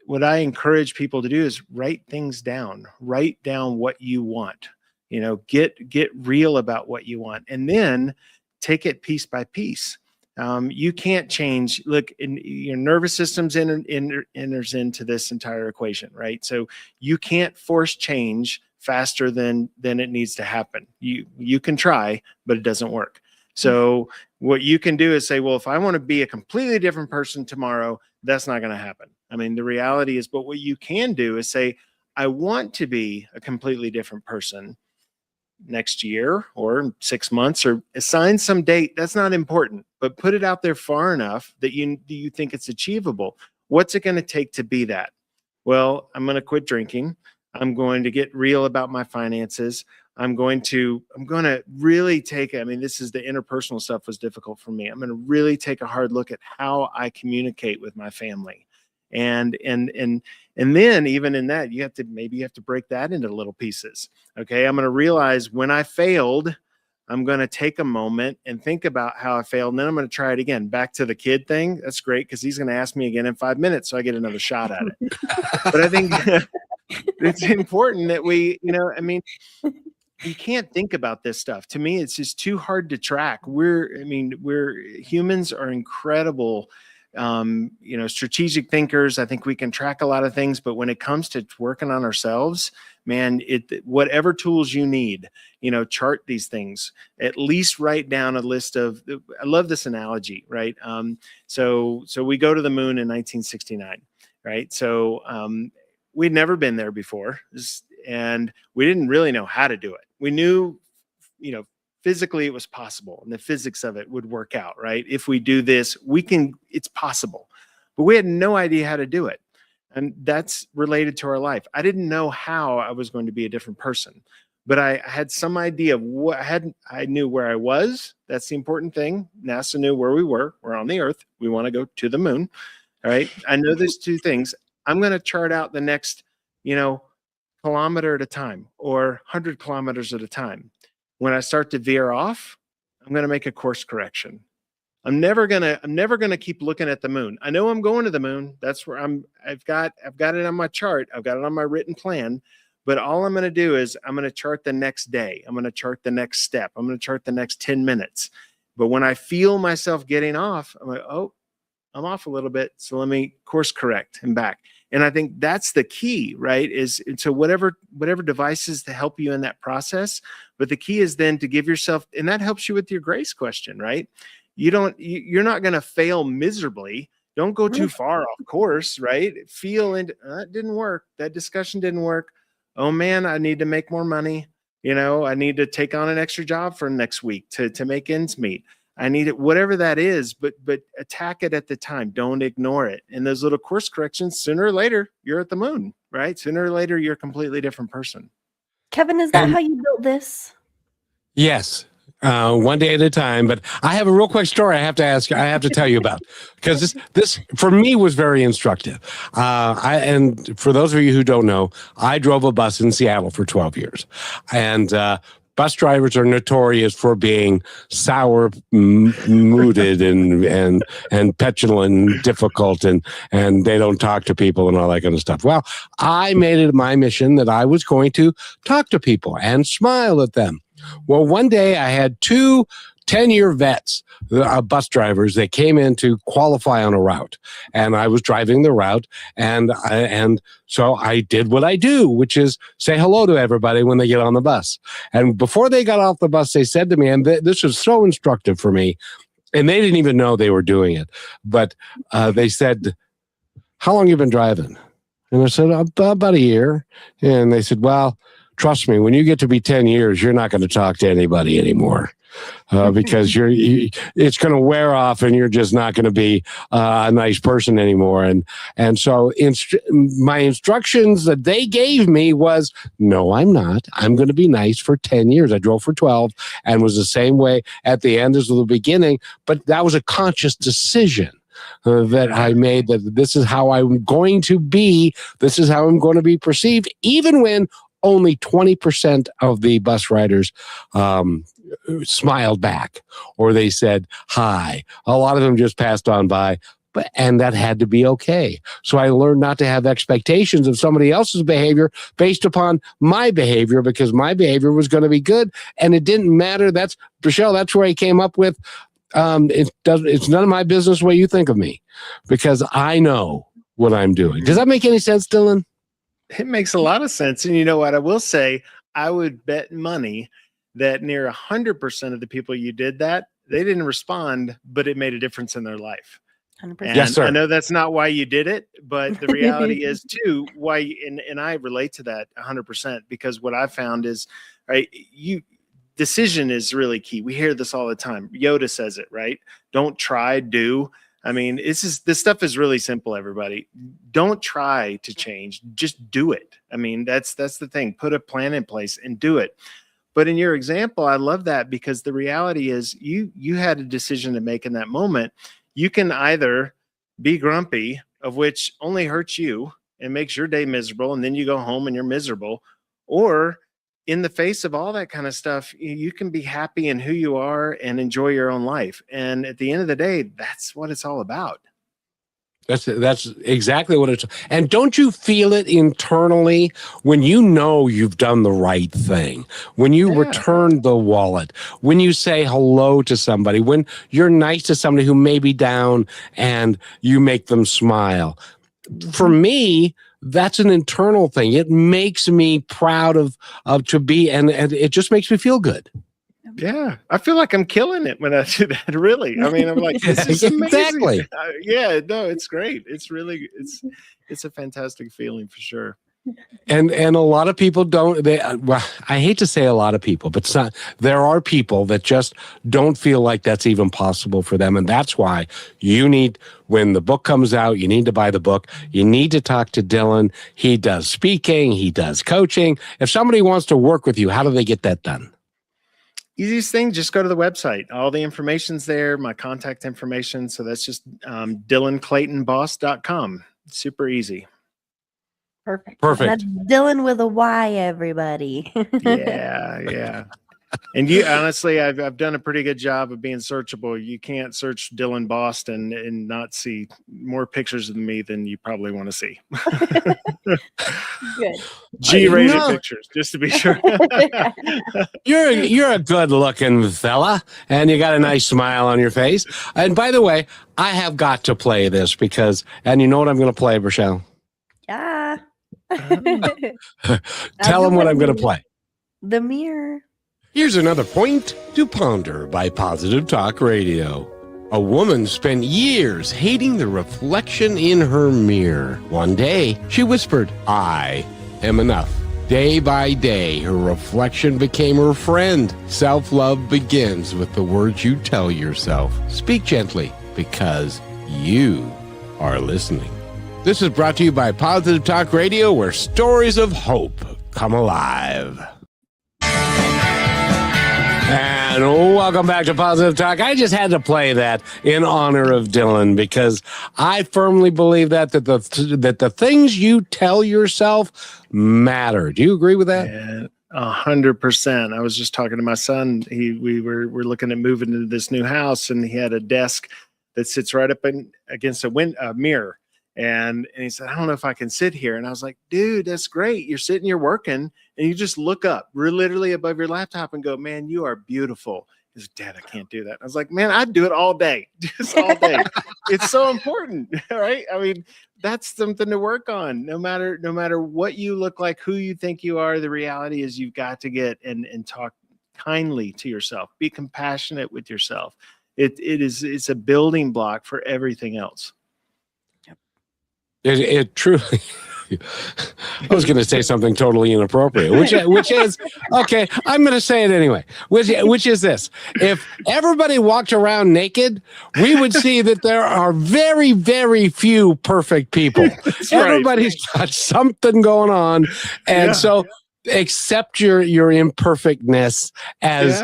What I encourage people to do is write things down. Write down what you want. Get real about what you want, and then take it piece by piece. You can't change. Look, your nervous system's enters into this entire equation, right? So you can't force change faster than it needs to happen. You can try, but it doesn't work. So what you can do is say, well, if I want to be a completely different person tomorrow, that's not going to happen. I mean, the reality is, but what you can do is say, I want to be a completely different person next year or 6 months, or assign some date. That's not important, but put it out there far enough that you think it's achievable. What's it going to take to be that? Well, I'm going to quit drinking. I'm going to get real about my finances. I'm going to really take, this is the interpersonal stuff was difficult for me. I'm going to really take a hard look at how I communicate with my family. And then even in that, you have to break that into little pieces. Okay. I'm going to realize when I failed, I'm going to take a moment and think about how I failed. And then I'm going to try it again. Back to the kid thing. That's great, because he's going to ask me again in 5 minutes. So I get another shot at it. But I think it's important that you can't think about this stuff. To me, it's just too hard to track. Humans are incredible, strategic thinkers. I think we can track a lot of things, but when it comes to working on ourselves, man, whatever tools you need, chart these things, at least write down a list of, I love this analogy, right? So we go to the moon in 1969, right? So, we'd never been there before, and we didn't really know how to do it. We knew, physically it was possible, and the physics of it would work out, right? If we do this, it's possible. But we had no idea how to do it. And that's related to our life. I didn't know how I was going to be a different person, but I had some idea of what I knew where I was. That's the important thing. NASA knew where we were. We're on the Earth. We want to go to the moon. All right. I know there's two things. I'm going to chart out the next, kilometer at a time or 100 kilometers at a time. When I start to veer off, I'm going to make a course correction. I'm never gonna keep looking at the moon. I know I'm going to the moon. That's where I've got it on my chart. I've got it on my written plan. But all I'm going to do is I'm going to chart the next day. I'm going to chart the next step. I'm going to chart the next 10 minutes. But when I feel myself getting off, I'm like, oh, I'm off a little bit. So let me course correct and back. And I think that's the key, right? So whatever devices to help you in that process. But the key is then to give yourself, and that helps you with your grace question, right? You're not going to fail miserably. Don't go too far off course, right? That didn't work. That discussion didn't work. Oh man, I need to make more money. I need to take on an extra job for next week to make ends meet. I need it, whatever that is, but attack it at the time. Don't ignore it. And those little course corrections, sooner or later, you're at the moon, right? Sooner or later, you're a completely different person. Kevin, is that how you built this? Yes. One day at a time. But I have a real quick story I have to tell you about, because this for me was very instructive. And for those of you who don't know, I drove a bus in Seattle for 12 years. And bus drivers are notorious for being sour-mooded and petulant and difficult, and they don't talk to people and all that kind of stuff. Well, I made it my mission that I was going to talk to people and smile at them. Well, one day I had two 10-year vets, bus drivers. They came in to qualify on a route, and I was driving the route, and so I did what I do, which is say hello to everybody when they get on the bus. And before they got off the bus, they said to me, and this was so instructive for me, and they didn't even know they were doing it, but they said, "How long have you been driving?" And I said, "About a year." And they said, "Well, trust me, when you get to be 10 years, you're not going to talk to anybody anymore because it's going to wear off and you're just not going to be a nice person anymore." And so my instructions that they gave me was, no, I'm not. I'm going to be nice for 10 years. I drove for 12 and was the same way at the end as the beginning. But that was a conscious decision that I made, that this is how I'm going to be. This is how I'm going to be perceived, even when only 20% of the bus riders smiled back, or they said hi. A lot of them just passed on by, and that had to be okay. So I learned not to have expectations of somebody else's behavior based upon my behavior, because my behavior was going to be good, and it didn't matter. That's Michelle. That's where I came up with. It's none of my business what you think of me, because I know what I'm doing. Does that make any sense, Dylan? It makes a lot of sense. And you know what? I will say, I would bet money that near 100% of the people you did that, they didn't respond, but it made a difference in their life. 100%. Yes, sir. I know that's not why you did it, but the reality is too, why, and I relate to that 100%, because what I found is, right, decision is really key. We hear this all the time. Yoda says it, right? Don't try, do. I mean, this stuff is really simple, everybody. Don't try to change, just do it. I mean, that's the thing. Put a plan in place and do it. But in your example, I love that, because the reality is you had a decision to make in that moment. You can either be grumpy, of which only hurts you and makes your day miserable, and then you go home and you're miserable, or in the face of all that kind of stuff, you can be happy in who you are and enjoy your own life. And at the end of the day, that's what it's all about. That's exactly what it's. And don't you feel it internally when you know you've done the right thing, when you return the wallet, when you say hello to somebody, when you're nice to somebody who may be down and you make them smile? For me, that's an internal thing. It makes me proud of to be, and it just makes me feel good. Yeah, I feel like I'm killing it when I do that. Really, I mean, I'm like, this is amazing. Exactly. Yeah, no, it's great. It's really, it's a fantastic feeling for sure. And a lot of people don't. Well, I hate to say a lot of people, but there are people that just don't feel like that's even possible for them, and that's why you need. When the book comes out, you need to buy the book. You need to talk to Dylan. He does speaking. He does coaching. If somebody wants to work with you, how do they get that done? Easiest thing, just go to the website. All the information's there, my contact information. So that's just DylanClaytonBost.com. Super easy. Perfect. Perfect. That's Dylan with a Y, everybody. Yeah. And you honestly, I've done a pretty good job of being searchable. You can't search Dylan Bost and not see more pictures of me than you probably want to see. Good. G-rated pictures, just to be sure. You're a good looking fella, and you got a nice smile on your face. And by the way, I have got to play this and you know what I'm going to play, Rochelle? Yeah. Tell them what I'm going to play. The mirror. Here's another point to ponder by Positive Talk Radio. A woman spent years hating the reflection in her mirror. One day, she whispered, "I am enough." Day by day, her reflection became her friend. Self-love begins with the words you tell yourself. Speak gently, because you are listening. This is brought to you by Positive Talk Radio, where stories of hope come alive. And welcome back to Positive Talk. I just had to play that in honor of Dylan because I firmly believe that the things you tell yourself matter. Do you agree with that? Yeah, 100%. I was just talking to my son. We were looking at moving into this new house, and he had a desk that sits right up against a mirror. And he said, "I don't know if I can sit here." And I was like, "Dude, that's great. You're sitting, you're working, and you just look up literally above your laptop and go, 'Man, you are beautiful.'" He said, "Dad, I can't do that." I was like, "Man, I'd do it all day, just all day." It's so important, right? I mean, that's something to work on. No matter what you look like, who you think you are, the reality is you've got to get and talk kindly to yourself. Be compassionate with yourself. It's a building block for everything else. It truly. I was going to say something totally inappropriate, which is okay. I'm going to say it anyway. Which is this: if everybody walked around naked, we would see that there are very, very few perfect people. Everybody's got something going on, and so accept your imperfectness as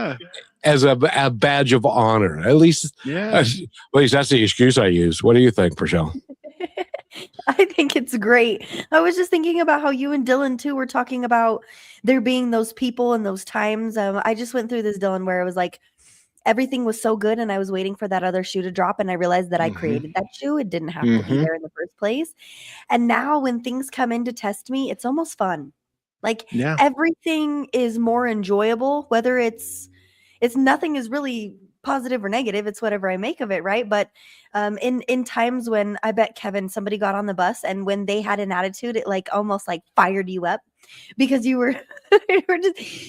a badge of honor. At least that's the excuse I use. What do you think, Rochelle? I think it's great. I was just thinking about how you and Dylan too were talking about there being those people and those times. I just went through this, Dylan, where it was like everything was so good and I was waiting for that other shoe to drop, and I realized that I created that shoe. It didn't have to be there in the first place. And now when things come in to test me, it's almost fun. Like everything is more enjoyable, whether it's nothing is really positive or negative. It's whatever I make of it, right? But in times when I bet Kevin, somebody got on the bus and when they had an attitude, it like almost like fired you up because you were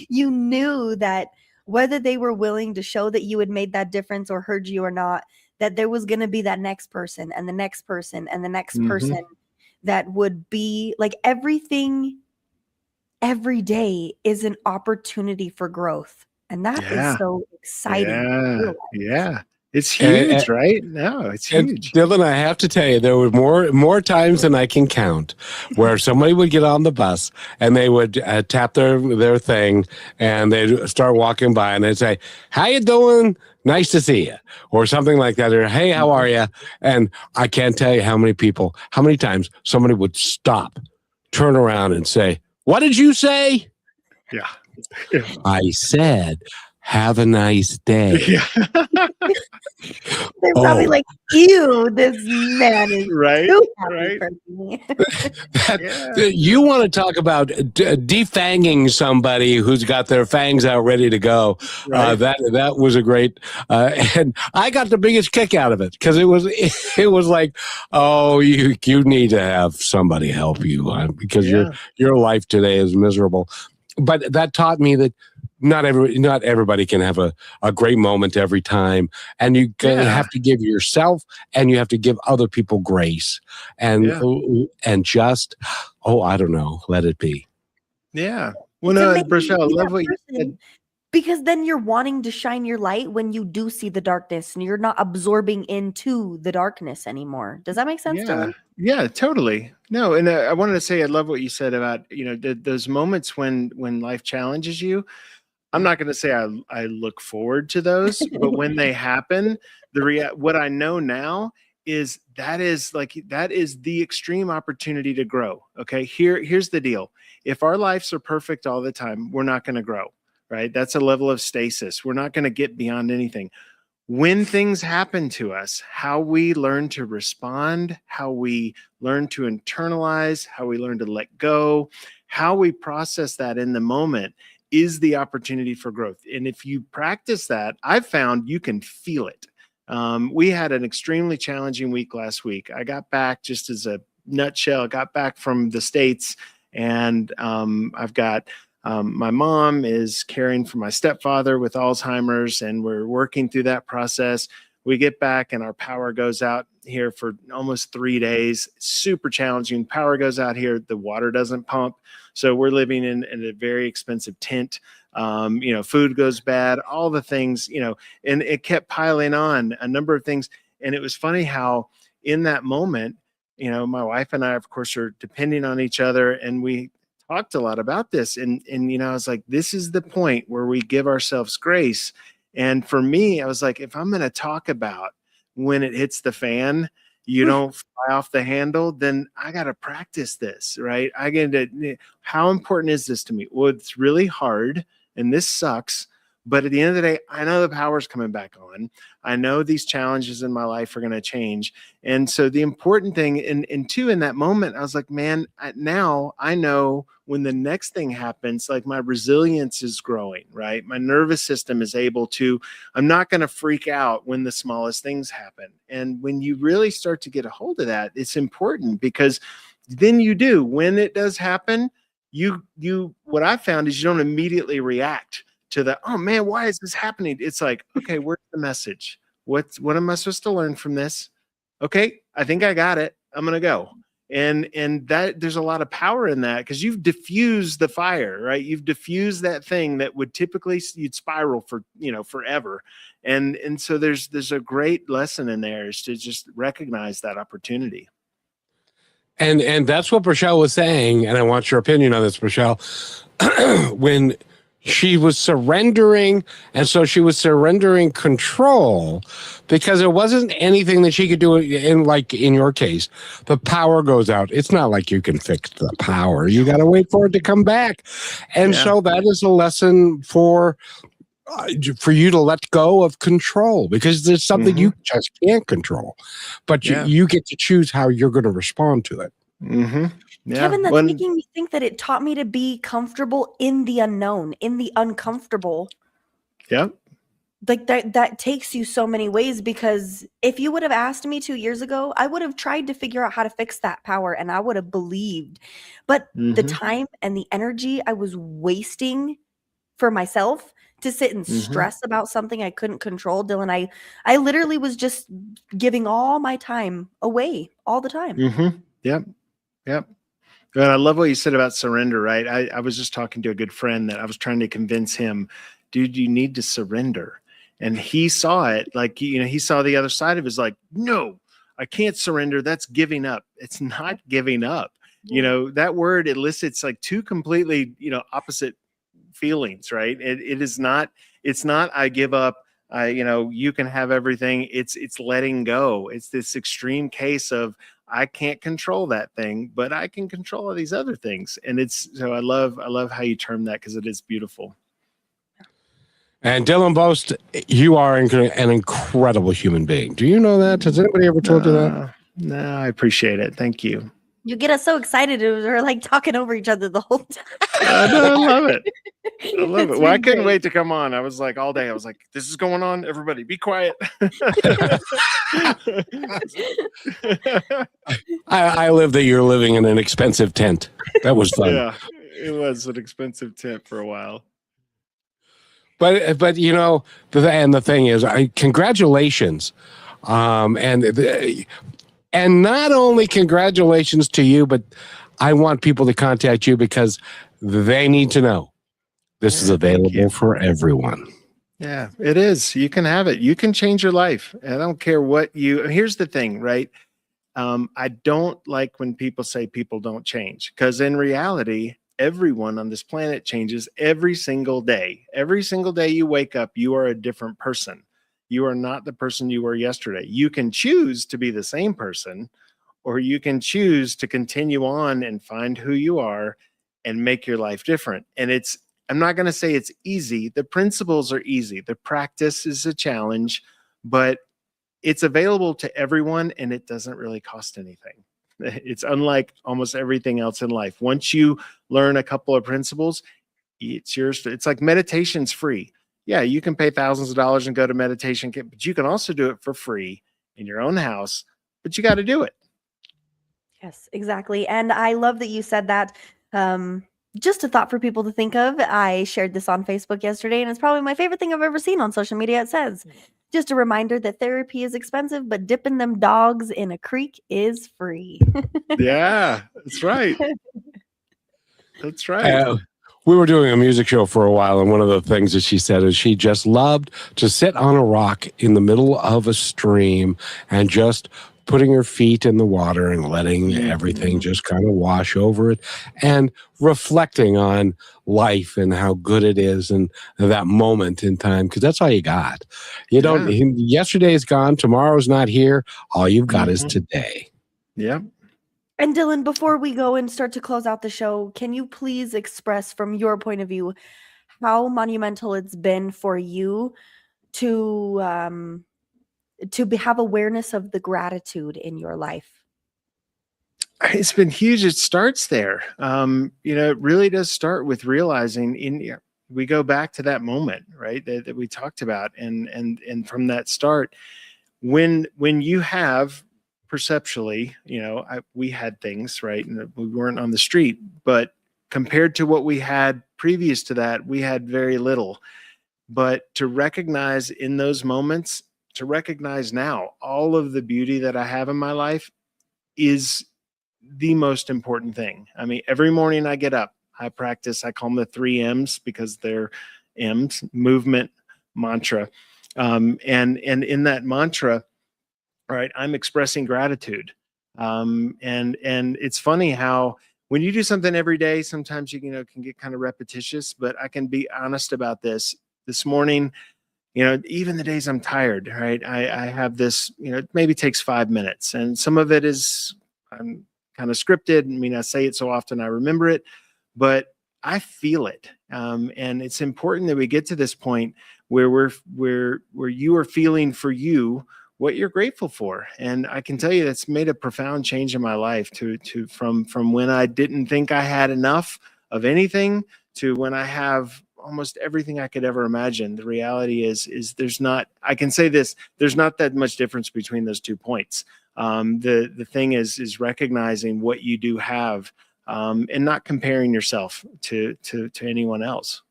you knew that whether they were willing to show that you had made that difference or heard you or not, that there was going to be that next person and the next person and the next person that would be like everything every day is an opportunity for growth. And that is so exciting. Yeah. It's huge, right? No, it's huge. Dylan, I have to tell you, there were more times than I can count where somebody would get on the bus and they would tap their thing and they'd start walking by and they'd say, "How you doing? Nice to see you," or something like that, or "Hey, how are you?" And I can't tell you how many times somebody would stop, turn around and say, "What did you say?" Yeah. I said, "Have a nice day." They're probably like, "Ew, this man is too happy for me." You want to talk about defanging somebody who's got their fangs out ready to go. That was a great, and I got the biggest kick out of it because it was like, oh, you need to have somebody help you because your life today is miserable. But that taught me that not everybody can have a great moment every time, and you have to give yourself and you have to give other people grace and just I don't know, let it be. Yeah. Well, no, Rochelle, I love what you said. Because then you're wanting to shine your light when you do see the darkness and you're not absorbing into the darkness anymore. Does that make sense, Dylan? Yeah, totally. No, and I wanted to say I love what you said about, those moments when life challenges you. I'm not going to say I look forward to those, but when they happen, what I know now is that is the extreme opportunity to grow. Okay, here's the deal. If our lives are perfect all the time, we're not going to grow, right? That's a level of stasis. We're not going to get beyond anything. When things happen to us, how we learn to respond, how we learn to internalize, how we learn to let go, how we process that in the moment is the opportunity for growth. And if you practice that, I've found you can feel it. We had an extremely challenging week last week. I got back, just as a nutshell, got back from the States, and I've got my mom is caring for my stepfather with Alzheimer's, and we're working through that process. We get back and our power goes out here for almost 3 days. Super challenging. Power goes out here. The water doesn't pump. So we're living in a very expensive tent. Food goes bad, all the things, and it kept piling on, a number of things. And it was funny how in that moment, my wife and I, of course, are depending on each other, and we talked a lot about this. And I was like, this is the point where we give ourselves grace. And for me, I was like, if I'm going to talk about when it hits the fan, you don't fly off the handle, then I got to practice this, right? How important is this to me? Well, it's really hard and this sucks. But at the end of the day, I know the power's coming back on. I know these challenges in my life are going to change. And so the important thing, and two, in that moment, I was like, man, now I know when the next thing happens, like my resilience is growing, right? My nervous system is able to, I'm not going to freak out when the smallest things happen. And when you really start to get a hold of that, it's important, because then you do, when it does happen, what I found is you don't immediately react to the, oh man, why is this happening? It's like, okay, where's the message? What am I supposed to learn from this? Okay, I think I got it. I'm gonna go. And that there's a lot of power in that, because you've diffused the fire, right? You've diffused that thing that would typically you'd spiral for forever. And so there's a great lesson in there, is to just recognize that opportunity. And that's what Rochelle was saying, and I want your opinion on this, Rochelle. When she was surrendering, and so she was surrendering control, because it wasn't anything that she could do. In your case, the power goes out. It's not like you can fix the power. You got to wait for it to come back. And so that is a lesson for you to let go of control, because there's something you just can't control, but you get to choose how you're going to respond to it. Yeah. Kevin, that's making me think that it taught me to be comfortable in the unknown, in the uncomfortable. Yep. Like that takes you so many ways, because if you would have asked me 2 years ago, I would have tried to figure out how to fix that power, and I would have believed. But the time and the energy I was wasting for myself to sit and stress about something I couldn't control, Dylan, I literally was just giving all my time away all the time. Yep. And I love what you said about surrender, right? I was just talking to a good friend that I was trying to convince him, dude, you need to surrender. And he saw it, like, he saw the other side of it, is like, no, I can't surrender. That's giving up. It's not giving up. That word elicits like two completely, opposite feelings, right? It is not, it's not, I give up. You can have everything. It's letting go. It's this extreme case of, I can't control that thing, but I can control all these other things. And so I love how you term that, because it is beautiful. And Dylan Bost, you are an incredible human being. Do you know that? Has anybody ever told you that? No, I appreciate it. Thank you. You get us so excited. We're like talking over each other the whole time. I love it. I love it. Well, I couldn't wait to come on. I was like, all day, I was like, this is going on. Everybody be quiet. I live that you're living in an expensive tent. That was fun. Yeah, it was an expensive tent for a while. But you know, the thing is, congratulations, and not only congratulations to you, but I want people to contact you because they need to know this is Yeah, thank available you. for everyone. Yeah, it is. You can have it. You can change your life. I don't care what you. Here's the thing, right? I don't like when people say people don't change, because in reality, everyone on this planet changes every single day. Every single day you wake up, you are a different person. You are not the person you were yesterday. You can choose to be the same person, or you can choose to continue on and find who you are and make your life different. And I'm not going to say it's easy. The principles are easy. The practice is a challenge, but it's available to everyone and it doesn't really cost anything. It's unlike almost everything else in life. Once you learn a couple of principles, it's yours. It's like meditation's free. Yeah, you can pay thousands of dollars and go to meditation camp, but you can also do it for free in your own house, but you got to do it. Yes, exactly. And I love that you said that. Just a thought for people to think of. I shared this on Facebook yesterday, and it's probably my favorite thing I've ever seen on social media. It says, just a reminder that therapy is expensive, but dipping them dogs in a creek is free. Yeah, that's right. That's right. We were doing a music show for a while, and one of the things that she said is she just loved to sit on a rock in the middle of a stream and just putting her feet in the water and letting everything just kind of wash over it and reflecting on life and how good it is and that moment in time, because that's all you got. You don't, yesterday's gone, tomorrow's not here. All you've got is today. Yeah. And Dylan, before we go and start to close out the show, can you please express from your point of view how monumental it's been for you to have awareness of the gratitude in your life? It's been huge. It starts there. It really does start with realizing we go back to that moment, right? That we talked about. And from that start, when you have perceptually, we had things, right? And we weren't on the street, but compared to what we had previous to that, we had very little. But to recognize in those moments, to recognize now all of the beauty that I have in my life is the most important thing. I mean, every morning I get up, I practice, I call them the 3 M's because they're M's, movement, mantra. And in that mantra, right, I'm expressing gratitude. And it's funny how when you do something every day, sometimes you can get kind of repetitious, but I can be honest about this. This morning, even the days I'm tired, right? I have this, it maybe takes 5 minutes, and some of it is I'm kind of scripted. I mean, I say it so often I remember it, but I feel it. And it's important that we get to this point where you are feeling for you what you're grateful for. And I can tell you that's made a profound change in my life from when I didn't think I had enough of anything to when I have almost everything I could ever imagine. The reality is there's not, I can say this, there's not that much difference between those 2 points. The thing is recognizing what you do have, and not comparing yourself to anyone else.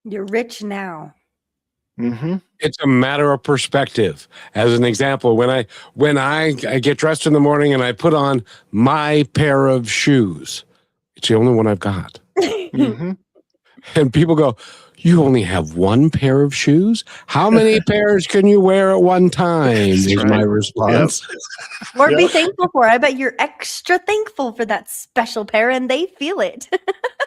You're rich now. Mm-hmm. It's a matter of perspective. As an example, when I get dressed in the morning and I put on my pair of shoes, it's the only one I've got. Mm-hmm. And people go, "You only have one pair of shoes? How many pairs can you wear at one time?" Is my response. Yep. Or be thankful for. I bet you're extra thankful for that special pair, and they feel it.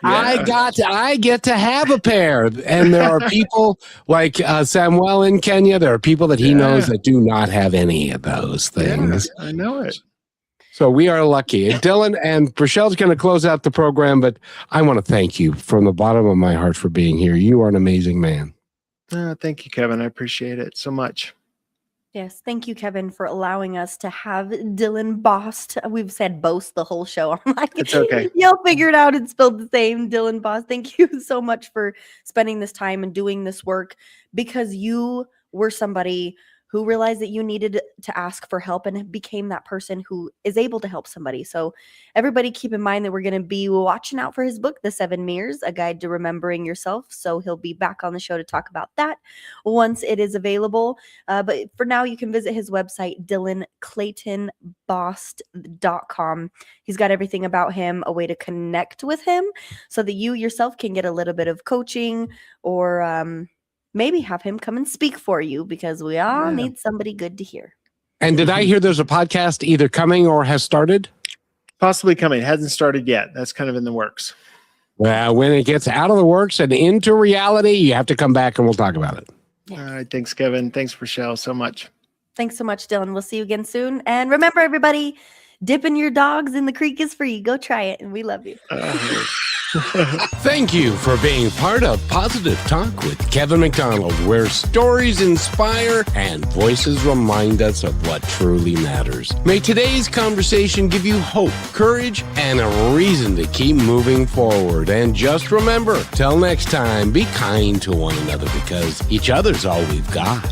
Yeah. I get to have a pair, and there are people like Samuel in Kenya. There are people that he knows that do not have any of those things. Yeah, I know it. So we are lucky. And Dylan and Rochelle's going to close out the program, but I want to thank you from the bottom of my heart for being here. You are an amazing man. Thank you, Kevin. I appreciate it so much. Yes, thank you, Kevin, for allowing us to have Dylan Bost. We've said Bost the whole show. I'm like, it's okay. You'll figure it out. It's spelled the same. Dylan Bost. Thank you so much for spending this time and doing this work, because you were somebody who realized that you needed to ask for help and became that person who is able to help somebody. So everybody keep in mind that we're going to be watching out for his book, The 7 Mirrors, A Guide to Remembering Yourself. So he'll be back on the show to talk about that once it is available. But for now, you can visit his website, DylanClaytonBost.com. He's got everything about him, a way to connect with him so that you yourself can get a little bit of coaching or maybe have him come and speak for you, because we all need somebody good to hear. And did I hear there's a podcast either coming or has started? Possibly coming. Hasn't started yet. That's kind of in the works. Well, when it gets out of the works and into reality, you have to come back and we'll talk about it. All right. Thanks, Kevin. Thanks, Rochelle, so much. Thanks so much, Dylan. We'll see you again soon. And remember, everybody, dipping your dogs in the creek is free. Go try it. And we love you. Thank you for being part of Positive Talk with Kevin McDonald, where stories inspire and voices remind us of what truly matters. May today's conversation give you hope, courage, and a reason to keep moving forward. And just remember, till next time, be kind to one another, because each other's all we've got.